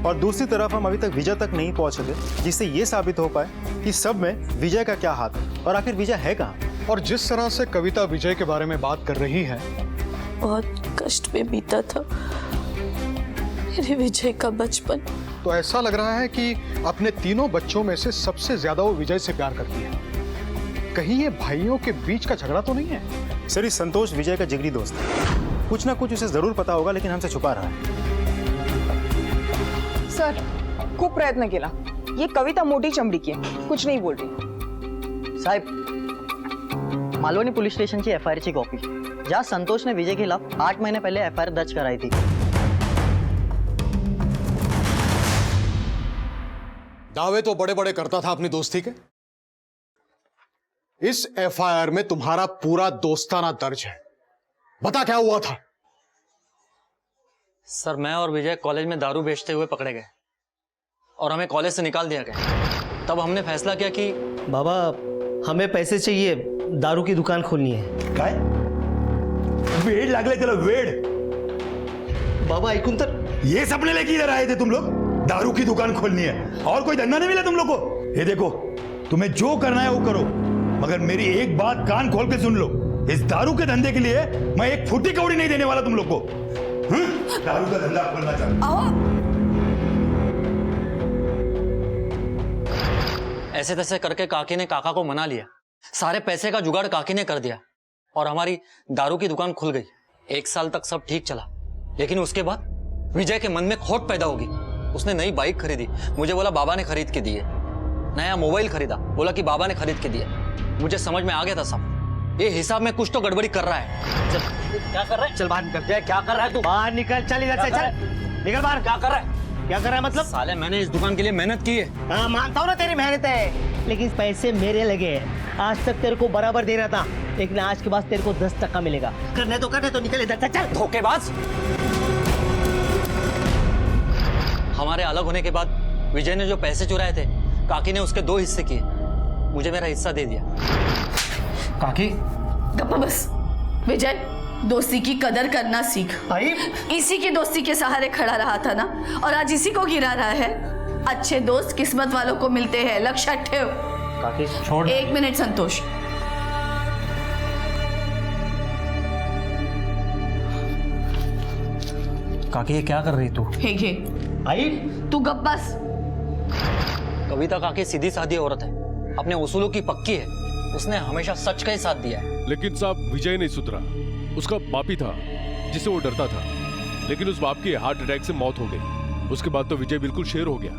और दूसरी तरफ हम अभी तक विजय तक नहीं पहुंच सके, जिससे ये साबित हो पाए कि सब में विजय का क्या हाथ है और आखिर विजय है कहाँ। और जिस तरह से कविता विजय के बारे में बात कर रही है, बहुत कष्ट में बीता था मेरे विजय का बचपन। तो ऐसा लग रहा है कि अपने तीनों बच्चों में से सबसे ज्यादा वो विजय से प्यार करती है। कहीं ये भाइयों के बीच का झगड़ा तो नहीं है? सर, इस संतोष विजय का जिगरी दोस्त है, कुछ ना कुछ उसे जरूर पता होगा, लेकिन हमसे छुपा रहा है। सर, खूब प्रयत्न केला, ये कविता मोटी चमड़ी की है, कुछ नहीं बोल रही। साहब, मालवनी पुलिस स्टेशन की एफआईआर की कॉपी, जहाँ संतोष ने विजय के खिलाफ 8 महीने पहले एफआईआर दर्ज कराई थी। दावे तो बड़े बड़े करता था अपनी दोस्ती के। इस एफआईआर में तुम्हारा पूरा दोस्ताना दर्ज है। बता क्या हुआ था? सर, मैं और विजय कॉलेज में दारू बेचते हुए पकड़े गए और हमें कॉलेज से निकाल दिया गया। तब हमने फैसला किया कि बाबा, हमें पैसे चाहिए, दारू की दुकान खोलनी है। काय? वेड लागले त्याला, वेड। बाबा ऐकून तर, ये सपने लेके इधर आए थे तुम लोग? दारू की दुकान खोलनी है और कोई धंधा नहीं मिला तुम लोग को? ये देखो, तुम्हें जो करना है वो करो, मगर मेरी एक बात कान खोल के सुन लो, इस दारू के धंधे के लिए मैं एक फुटी कौड़ी नहीं देने वाला तुम लोग को। दारू का धंधा खोलना चाहता। ऐसे तैसे करके काकी ने काका को मना लिया। सारे पैसे का जुगाड़ काकी ने कर दिया और हमारी दारू की दुकान खुल गई। 1 साल तक सब ठीक चला, लेकिन उसके बाद विजय के मन में खोट पैदा होगी। उसने नई बाइक खरीदी, मुझे बोला बाबा ने खरीद के दिए। नया मोबाइल खरीदा, बोला कि बाबा ने खरीद के दिया। मुझे समझ में आ गया था सब, ये हिसाब में कुछ तो गड़बड़ी कर रहा है। चल, क्या कर रहा है? चल बाहर निकल। क्या कर रहा है तू? बाहर निकल, चल इधर से, चल निकल बाहर। क्या कर रहा है? क्या कर रहा है मतलब? साले, मैंने इस दुकान के लिए मेहनत की है। हाँ, मानता हूँ ना तेरी मेहनत है, लेकिन पैसे मेरे लगे हैं। आज तक तेरे को बराबर दे रहा था, लेकिन आज के बाद तेरे को 10 टका मिलेगा। करने तो निकल इधर से, चल। धोखेबाज। हमारे अलग होने के बाद विजय ने जो पैसे चुराए थे, काकी ने उसके 2 हिस्से किए। मुझे मेरा हिस्सा दे दिया। काकी, गप्पा बस। विजय, दोस्ती की कदर करना सीख। इसी की दोस्ती के सहारे खड़ा रहा था ना, और आज इसी को गिरा रहा है। अच्छे दोस्त किस्मत वालों को मिलते हैं, लक्ष्य ठेव। काकी छोड़। 1 मिनट संतोष। काकी, ये क्या कर रही तू? हे आई, तू गप बस। कविता काकी सीधी सादी औरत है, अपने उसूलों की पक्की है। उसने हमेशा सच का ही साथ दिया है। लेकिन साहब, विजय नहीं सुधरा। उसका बाप ही था जिसे वो डरता था, लेकिन उस बाप की हार्ट अटैक से मौत हो गई। उसके बाद तो विजय बिल्कुल शेर हो गया।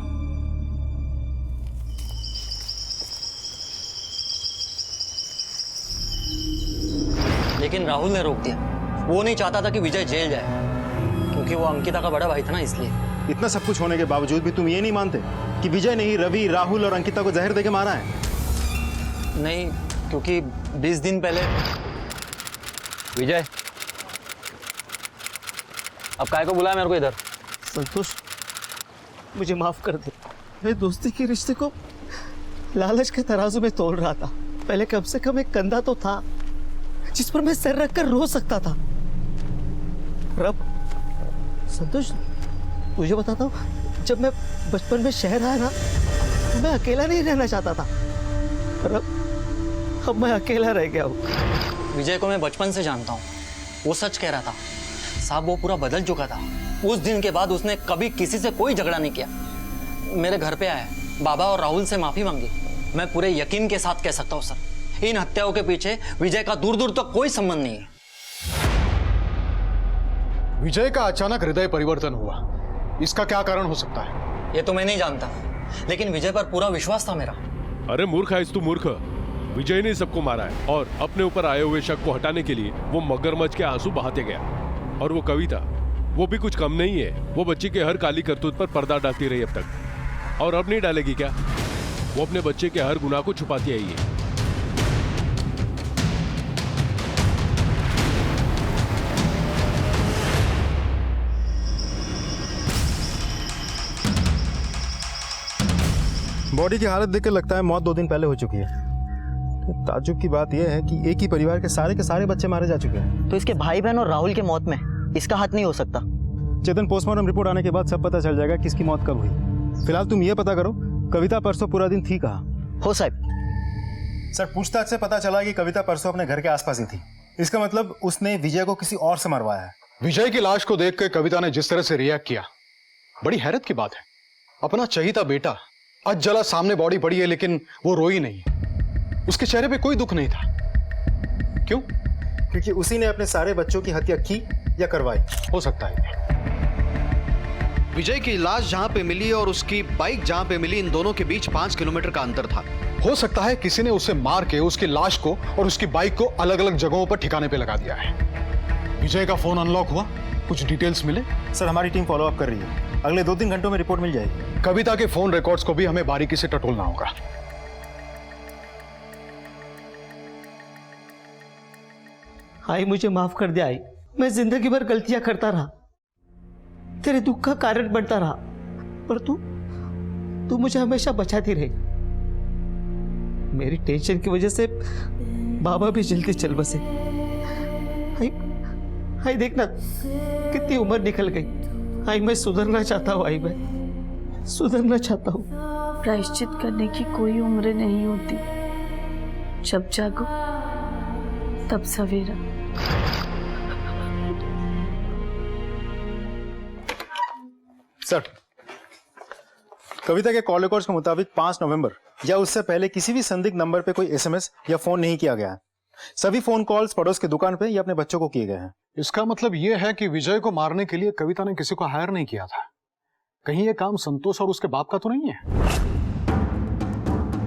लेकिन राहुल ने रोक दिया। वो नहीं चाहता था कि विजय जेल जाए, क्योंकि वो अंकिता का बड़ा भाई था ना, इसलिए। इतना सब कुछ होने के बावजूद भी तुम ये नहीं मानते कि विजय ने ही रवि, राहुल और अंकिता को जहर देके मारा है? नहीं, क्योंकि 20 दिन पहले। विजय, अब काय को बुलाया मेरे को इधर? संतोष, मुझे माफ कर दे। मैं दोस्ती के रिश्ते को लालच के तराजू में तोड़ रहा था। पहले कम से कम एक कंधा तो था जिस पर मैं सर रखकर रो सकता था। रब, संतोष, तुझे बताता हूँ, जब मैं बचपन में शहर आया ना, तो मैं अकेला नहीं रहना चाहता था। रब, अब मैं अकेला रह गया हूँ। विजय को मैं बचपन से जानता हूँ, वो सच कह रहा था साहब। वो पूरा बदल चुका था। उस दिन के बाद उसने कभी किसी से कोई झगड़ा नहीं किया। मेरे घर पे आया, बाबा और राहुल से माफी मांगी। मैं पूरे यकीन के साथ कह सकता हूँ सर, इन हत्याओं के पीछे विजय का दूर दूर तक कोई संबंध नहीं है। विजय का अचानक हृदय परिवर्तन हुआ, इसका क्या कारण हो सकता है? ये तो मैं नहीं जानता, लेकिन विजय पर पूरा विश्वास था मेरा। अरे मूर्ख है तू, मूर्ख। विजय ने सबको मारा है और अपने ऊपर आए हुए शक को हटाने के लिए वो मगरमच्छ के आंसू बहाते गया। और वो कविता, वो भी कुछ कम नहीं है। वो बच्ची के हर काली करतूत पर पर्दा डालती रही अब तक, और अब नहीं डालेगी क्या? वो अपने बच्चे के हर गुनाह को छुपाती आई है। बॉडी की हालत देखकर लगता है मौत 2 दिन पहले हो चुकी है। ताज्जुब की बात यह है कि एक ही परिवार के सारे बच्चे मारे जा चुके हैं। तो इसके भाई बहन और राहुल के मौत में इसका हाथ नहीं हो सकता? चेतन, पोस्टमार्टम रिपोर्ट आने के बाद सब पता चल जाएगा किसकी मौत कब हुई। फिलहाल तुम ये पता करो कविता परसों पूरा दिन थी कहाँ। हो साहब। सर, पूछताछ से पता चला कि कविता परसों अपने घर के आसपास ही थी। इसका मतलब उसने विजय को किसी और से मरवाया है। विजय की लाश को देख कर कविता ने जिस तरह से रिएक्ट किया, बड़ी हैरत की बात है। अपना चहीता बेटा आज जला सामने बॉडी पड़ी है, लेकिन वो रोई नहीं। उसके चेहरे पे कोई दुख नहीं था। क्यों? क्योंकि उसी ने अपने सारे बच्चों की हत्या की या करवाई। हो सकता है। विजय की लाश जहां पे मिली और उसकी बाइक जहां पे मिली, इन दोनों के बीच 5 किलोमीटर का अंतर था। हो सकता है किसी ने उसे मार के उसकी लाश को और उसकी बाइक को अलग अलग जगहों पर ठिकाने पे लगा दिया है। विजय का फोन अनलॉक हुआ, कुछ डिटेल्स मिले। सर, हमारी टीम फॉलो अप कर रही है, अगले 2-3 घंटों में रिपोर्ट मिल जाएगी। कविता के फोन रिकॉर्ड्स को भी हमें बारीकी से टटोलना होगा। आई, मुझे माफ कर दे आई। मैं जिंदगी भर गलतियां करता रहा, तेरे दुख का कारण बनता रहा, पर तू मुझे हमेशा बचाती रही। मेरी टेंशन की वजह से बाबा भी जल्दी चल बसे। आई देखना कितनी उम्र निकल गई। आई, मैं सुधरना चाहता हूँ। आई, मैं सुधरना चाहता हूँ। प्रायश्चित करने की कोई उम्र नहीं होती। जब जागो तब सवेरा। सर, कविता के कॉल रिकॉर्ड्स के मुताबिक 5 नवंबर या उससे पहले किसी भी संदिग्ध नंबर पे कोई एसएमएस या फोन नहीं किया गया है। सभी फोन कॉल्स पड़ोस की दुकान पे या अपने बच्चों को किए गए हैं। इसका मतलब यह है कि विजय को मारने के लिए कविता ने किसी को हायर नहीं किया था। कहीं यह काम संतोष और उसके बाप का तो नहीं है?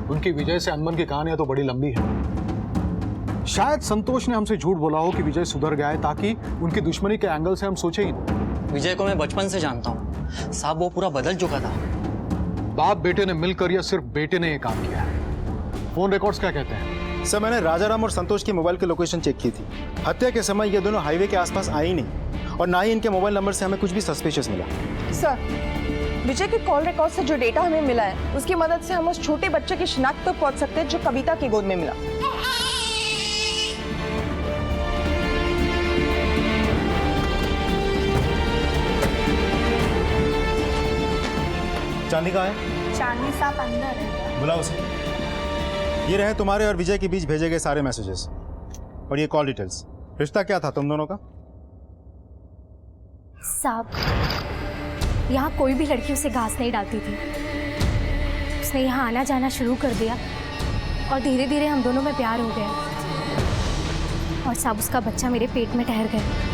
उनकी विजय से अनबन की कहानियां तो बड़ी लंबी है। शायद संतोष ने हमसे झूठ बोला हो कि विजय सुधर गया है, ताकि उनकी दुश्मनी के एंगल से हम सोचे ही नहीं। विजय को मैं बचपन से जानता हूँ साहब, वो पूरा बदल चुका था। बाप बेटे ने मिलकर या सिर्फ बेटे ने यह काम किया है? फोन रिकॉर्ड्स क्या कहते हैं? सर, मैंने राजाराम और संतोष की मोबाइल की लोकेशन चेक की थी। हत्या के समय ये दोनों हाईवे के आसपास आए ही नहीं, और ना ही इनके मोबाइल नंबर से हमें कुछ भी सस्पिशियस मिला। सर, विजय के कॉल रिकॉर्ड से जो डेटा हमें मिला है, उसकी मदद से हम उस छोटे बच्चे की शिनाख्त तक पहुंच सकते हैं जो कविता की गोद में मिला। चांदी कहाँ है? चांदनी साहब अंदर है। बुलाओ उसे। ये रहे तुम्हारे और विजय के बीच भेजे गए सारे मैसेजेस और ये कॉल डिटेल्स। रिश्ता क्या था तुम दोनों का? साहब, यहाँ कोई भी लड़की उसे घास नहीं डालती थी। उसने यहाँ आना जाना शुरू कर दिया और धीरे धीरे हम दोनों में प्यार हो गया। और साहब, उसका बच्चा मेरे पेट में ठहर गया।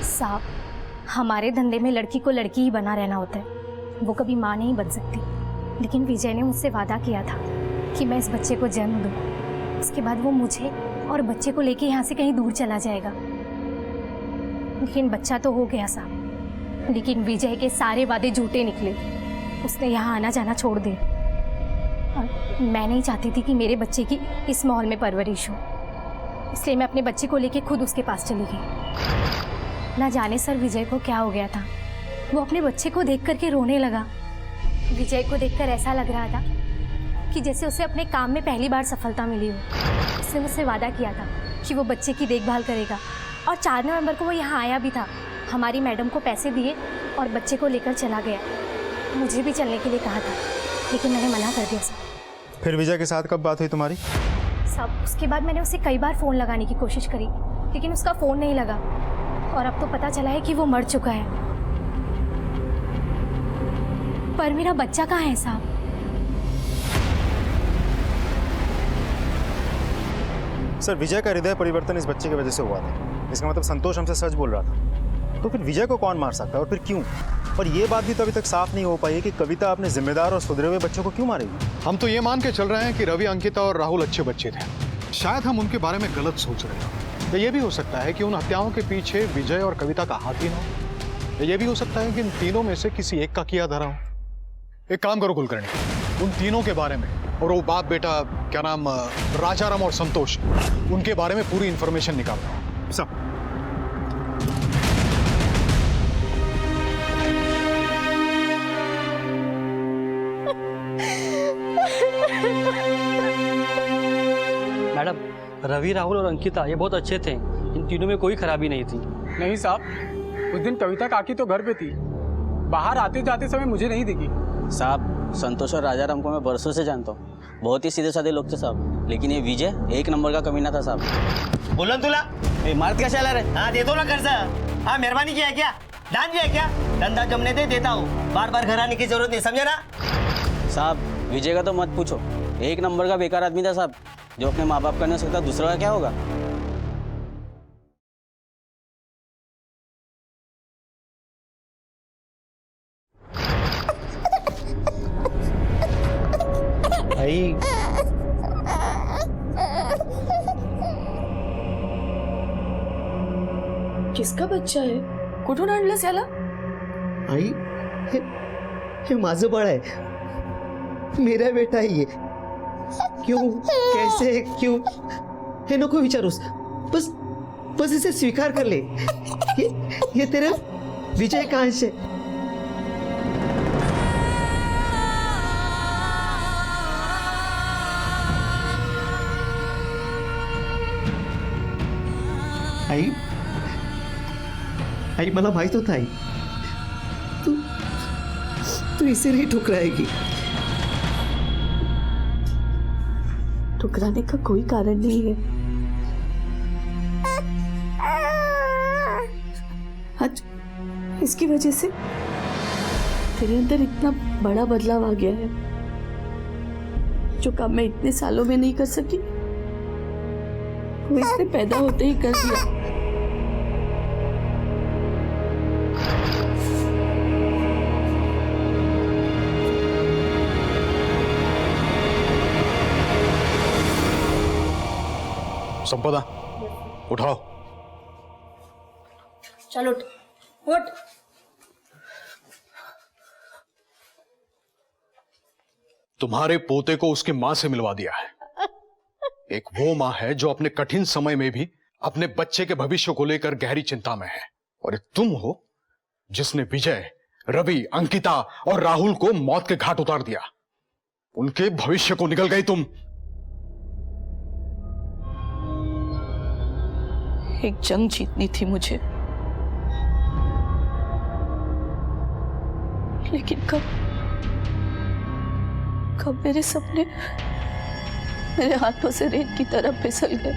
साहब, हमारे धंधे में लड़की को लड़की ही बना रहना होता है, वो कभी माँ नहीं बन सकती। लेकिन विजय ने मुझसे वादा किया था कि मैं इस बच्चे को जन्म दूँ, उसके बाद वो मुझे और बच्चे को लेके यहाँ से कहीं दूर चला जाएगा। लेकिन बच्चा तो हो गया साहब, लेकिन विजय के सारे वादे झूठे निकले। उसने यहाँ आना जाना छोड़ दिया। और मैं नहीं चाहती थी कि मेरे बच्चे की इस माहौल में परवरिश हो, इसलिए मैं अपने बच्चे को लेके खुद उसके पास चली गई। ना जाने सर विजय को क्या हो गया था, वो अपने बच्चे को देख करके रोने लगा। विजय को देखकर ऐसा लग रहा था कि जैसे उसे अपने काम में पहली बार सफलता मिली हो। उसने मुझसे वादा किया था कि वो बच्चे की देखभाल करेगा, और 4 नवंबर को वो यहाँ आया भी था। हमारी मैडम को पैसे दिए और बच्चे को लेकर चला गया। मुझे भी चलने के लिए कहा था, लेकिन मैंने मना कर दिया सर। फिर विजय के साथ कब बात हुई तुम्हारी? सब उसके बाद मैंने उसे कई बार फ़ोन लगाने की कोशिश करी, लेकिन उसका फ़ोन नहीं लगा। और अब तो पता चला है कि वो मर चुका है। पर मेरा बच्चा कहाँ है साहब? सर, विजय का हृदय परिवर्तन इस बच्चे की वजह से हुआ था। इसका मतलब संतोष हमसे सच बोल रहा था। तो फिर विजय को कौन मार सकता है और फिर क्यों? और ये बात भी तो अभी तक साफ नहीं हो पाई है कि कविता अपने जिम्मेदार और सुधरे हुए बच्चों को क्यों मारेगी। हम तो ये मान के चल रहे हैं कि रवि, अंकिता और राहुल अच्छे बच्चे थे। शायद हम उनके बारे में गलत सोच रहे हैं। या ये भी हो सकता है कि उन हत्याओं के पीछे विजय और कविता का हाथ ही ना हो। या ये भी हो सकता है कि इन तीनों में से किसी एक का किया धरा हो। एक काम करो कुलकर्णी, उन तीनों के बारे में और वो बाप बेटा क्या नाम राजाराम और संतोष, उनके बारे में पूरी इंफॉर्मेशन निकालो सब। मैडम, रवि, राहुल और अंकिता ये बहुत अच्छे थे, इन तीनों में कोई खराबी नहीं थी। नहीं साहब, उस दिन कविता काकी तो घर पे थी, बाहर आते जाते समय मुझे नहीं दिखी। साहब, संतोष और राजाराम को मैं बरसों से जानता हूँ, बहुत ही सीधे साधे लोग थे साहब, लेकिन ये विजय एक नंबर का कमीना था साहब। बोलन तुला मारत का शाला रे। हाँ दे दो ना कर्ज। हाँ मेहरबानी किया है क्या, दान दिया है क्या? धंधा जमने दे देता हूँ, बार बार घर आने की जरूरत नहीं, समझे ना? साहब, विजय का तो मत पूछो, एक नंबर का बेकार आदमी था साहब, जो अपने माँ बाप का नहीं सकता, दूसरा का क्या होगा। भाई किसका बच्चा है? कुठून आणलंस याला? आई हे माझं बाळ आहे, मेरा बेटा है ये। क्यों, कैसे, क्यों, हे नको विचारूस, बस बस इसे स्वीकार कर ले। ये तेरे विजय का अंश है। आई आई मला माहित होता आई, तू इसे नहीं ठुकराएगी। ठुकराने का कोई कारण नहीं है। आज इसकी वजह से तेरे अंदर इतना बड़ा बदलाव आ गया है, जो काम मैं इतने सालों में नहीं कर सकी, वो इसने पैदा होते ही कर दिया। संपदा, उठाओ। चलो उठ। तुम्हारे पोते को उसकी मां से मिलवा दिया है। एक वो मां है जो अपने कठिन समय में भी अपने बच्चे के भविष्य को लेकर गहरी चिंता में है, और एक तुम हो जिसने विजय, रवि, अंकिता और राहुल को मौत के घाट उतार दिया। उनके भविष्य को निगल गई तुम। एक जंग जीतनी थी मुझे, लेकिन कब मेरे सपने मेरे हाथों से रेत की तरह फिसल गए,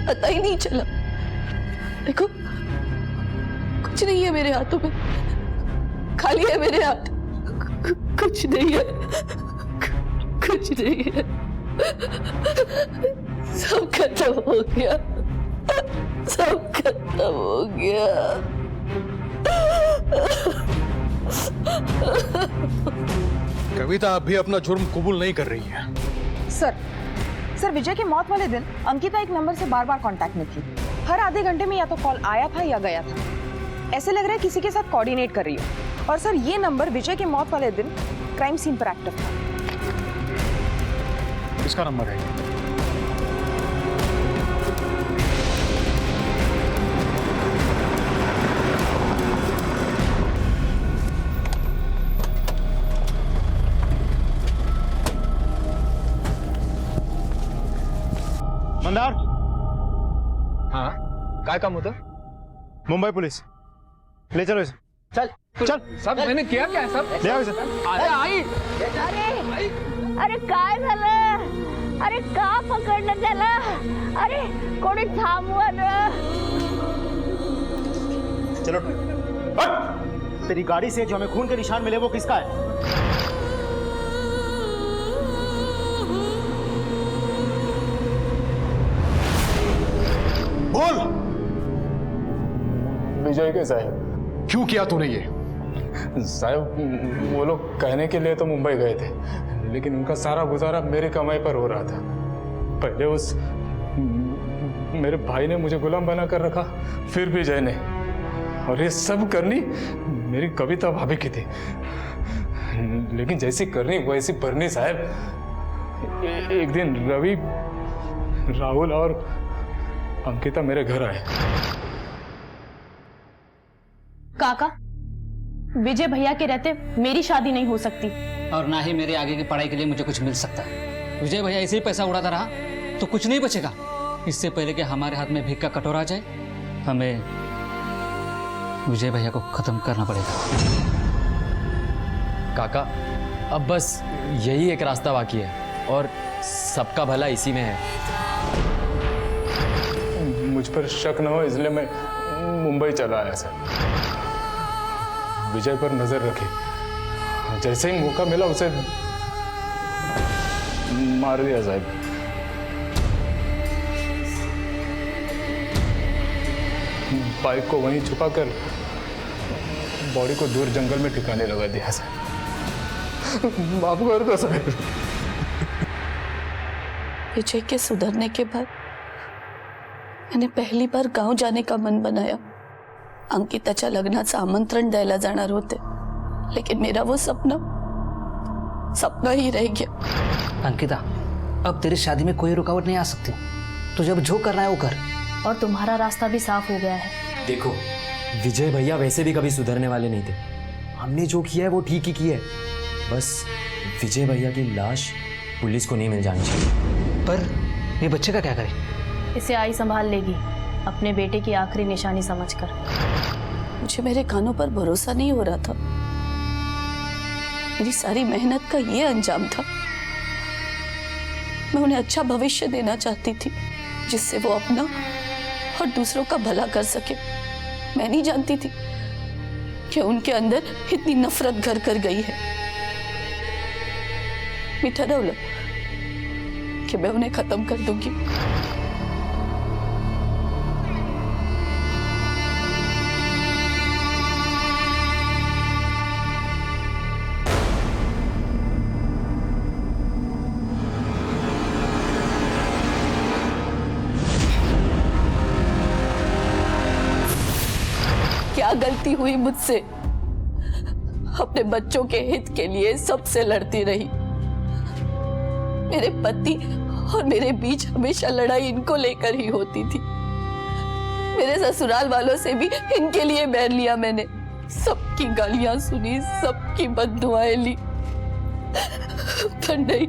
पता ही नहीं चला। देखो, कुछ नहीं है मेरे हाथों में, खाली है मेरे हाथ, कुछ नहीं है, कुछ नहीं है, सब खत्म हो गया, सब खत्म हो गया। कविता अभी अपना जुर्म कबूल नहीं कर रही है। सर विजय की मौत वाले दिन अंकिता एक नंबर से बार बार कांटेक्ट में थी। हर आधे घंटे में या तो कॉल आया था या गया था। ऐसे लग रहा है किसी के साथ कोऑर्डिनेट कर रही हो। और सर ये नंबर विजय की मौत वाले दिन क्राइम सीन पर एक्टिव था। किसका नंबर है? मंदार। हाँ, काय काम होतं? मुंबई पुलिस, ले चलो इसे। चल चल। सब मैंने किया क्या है सब? ले आओ इसे। अरे आई। अरे काय झालं? अरे का पकडलं त्याला? अरे कोणी थांबवा ना। चलो तेरी गाड़ी से जो हमें खून के निशान मिले वो किसका है? बोल। विजय के साहब। क्यों किया तूने ये? साहब वो लोग कहने के लिए तो मुंबई गए थे, लेकिन उनका सारा गुजारा मेरी कमाई पर हो रहा था। पहले उस मेरे भाई ने मुझे गुलाम बना कर रखा, फिर विजय ने, और ये सब करनी मेरी कविता भाभी की थी। लेकिन जैसी करनी वैसी भरनी साहब। एक दिन रवि, राहुल और अंकिता मेरे घर आए। काका, विजय भैया के रहते मेरी शादी नहीं हो सकती, और ना ही मेरे आगे की पढ़ाई के लिए मुझे कुछ मिल सकता है। विजय भैया ऐसे ही पैसा उड़ाता रहा तो कुछ नहीं बचेगा। इससे पहले कि हमारे हाथ में भीख का कटोरा आ जाए, हमें विजय भैया को खत्म करना पड़ेगा। काका, अब बस यही एक रास्ता बाकी है और सबका भला इसी में है। मुझ पर शक न हो इसलिए मैं मुंबई चला आया सर। विजय पर नजर रखी, जैसे ही मौका मिला उसे मार दिया साहब। बाइक को वहीं छुपाकर बॉडी को दूर जंगल में ठिकाने लगा दिया साहब। माफ कर दो साहब। विजय के सुधरने के बाद मैंने पहिली बार गाव जाने का मन बनाया। अंकिताच्या लग्नाचं आमंत्रण द्यायला जाणार होते, लेकिन मेरा वो सपना ही रह गया। अंकिता, अब तेरी शादी में कोई रुकावट नहीं आ सकती। तो जब जो करना है वो कर। और तुम्हारा रास्ता भी साफ हो गया है। देखो, विजय भैया वैसे भी कभी सुधरने वाले नहीं थे। हमने जो किया है वो ठीक ही किया है। बस विजय भैया की लाश पुलिस को नहीं मिल जानी चाहिए। पर ये बच्चे का क्या करें? इसे आई संभाल लेगी, अपने बेटे की आखिरी निशानी समझकर। मुझे मेरे कानों पर भरोसा नहीं हो रहा था। मेरी सारी मेहनत का ये अंजाम था। मैं उन्हें अच्छा भविष्य देना चाहती थी, जिससे वो अपना और दूसरों का भला कर सके। मैं नहीं जानती थी कि उनके अंदर इतनी नफरत घर कर गई है। मैं ठहरावलं कि मैं उन्हें खत्म कर दूंगी। क्या गलती हुई मुझसे? अपने बच्चों के हित के लिए सबसे लड़ती रही। मेरे पति और मेरे बीच हमेशा लड़ाई इनको लेकर ही होती थी। मेरे ससुराल वालों से भी इनके लिए बैर लिया मैंने। सबकी गालियां सुनी, सबकी बद्दुआएं ली, पर नहीं,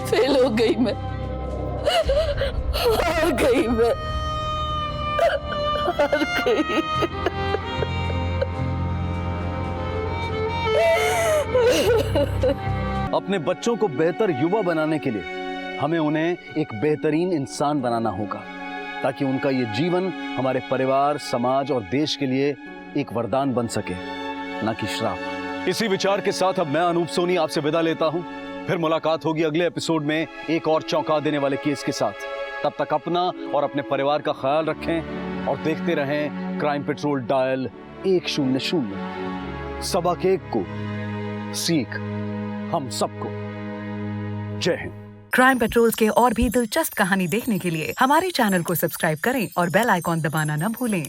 फेल हो गई मैं, हार गई मैं, हार गई। अपने बच्चों को बेहतर युवा बनाने के लिए हमें उन्हें एक बेहतरीन इंसान बनाना होगा, ताकि उनका ये जीवन हमारे परिवार, समाज और देश के लिए एक वरदान बन सके, ना कि श्राप। इसी विचार के साथ अब मैं अनूप सोनी आपसे विदा लेता हूं। फिर मुलाकात होगी अगले एपिसोड में एक और चौंका देने वाले केस के साथ। तब तक अपना और अपने परिवार का ख्याल रखें और देखते रहें क्राइम पेट्रोल डायल 100। सबक एक को सीख हम सबको। जय हिंद। क्राइम पेट्रोल्स के और भी दिलचस्प कहानी देखने के लिए हमारे चैनल को सब्सक्राइब करें और बेल आइकॉन दबाना न भूलें।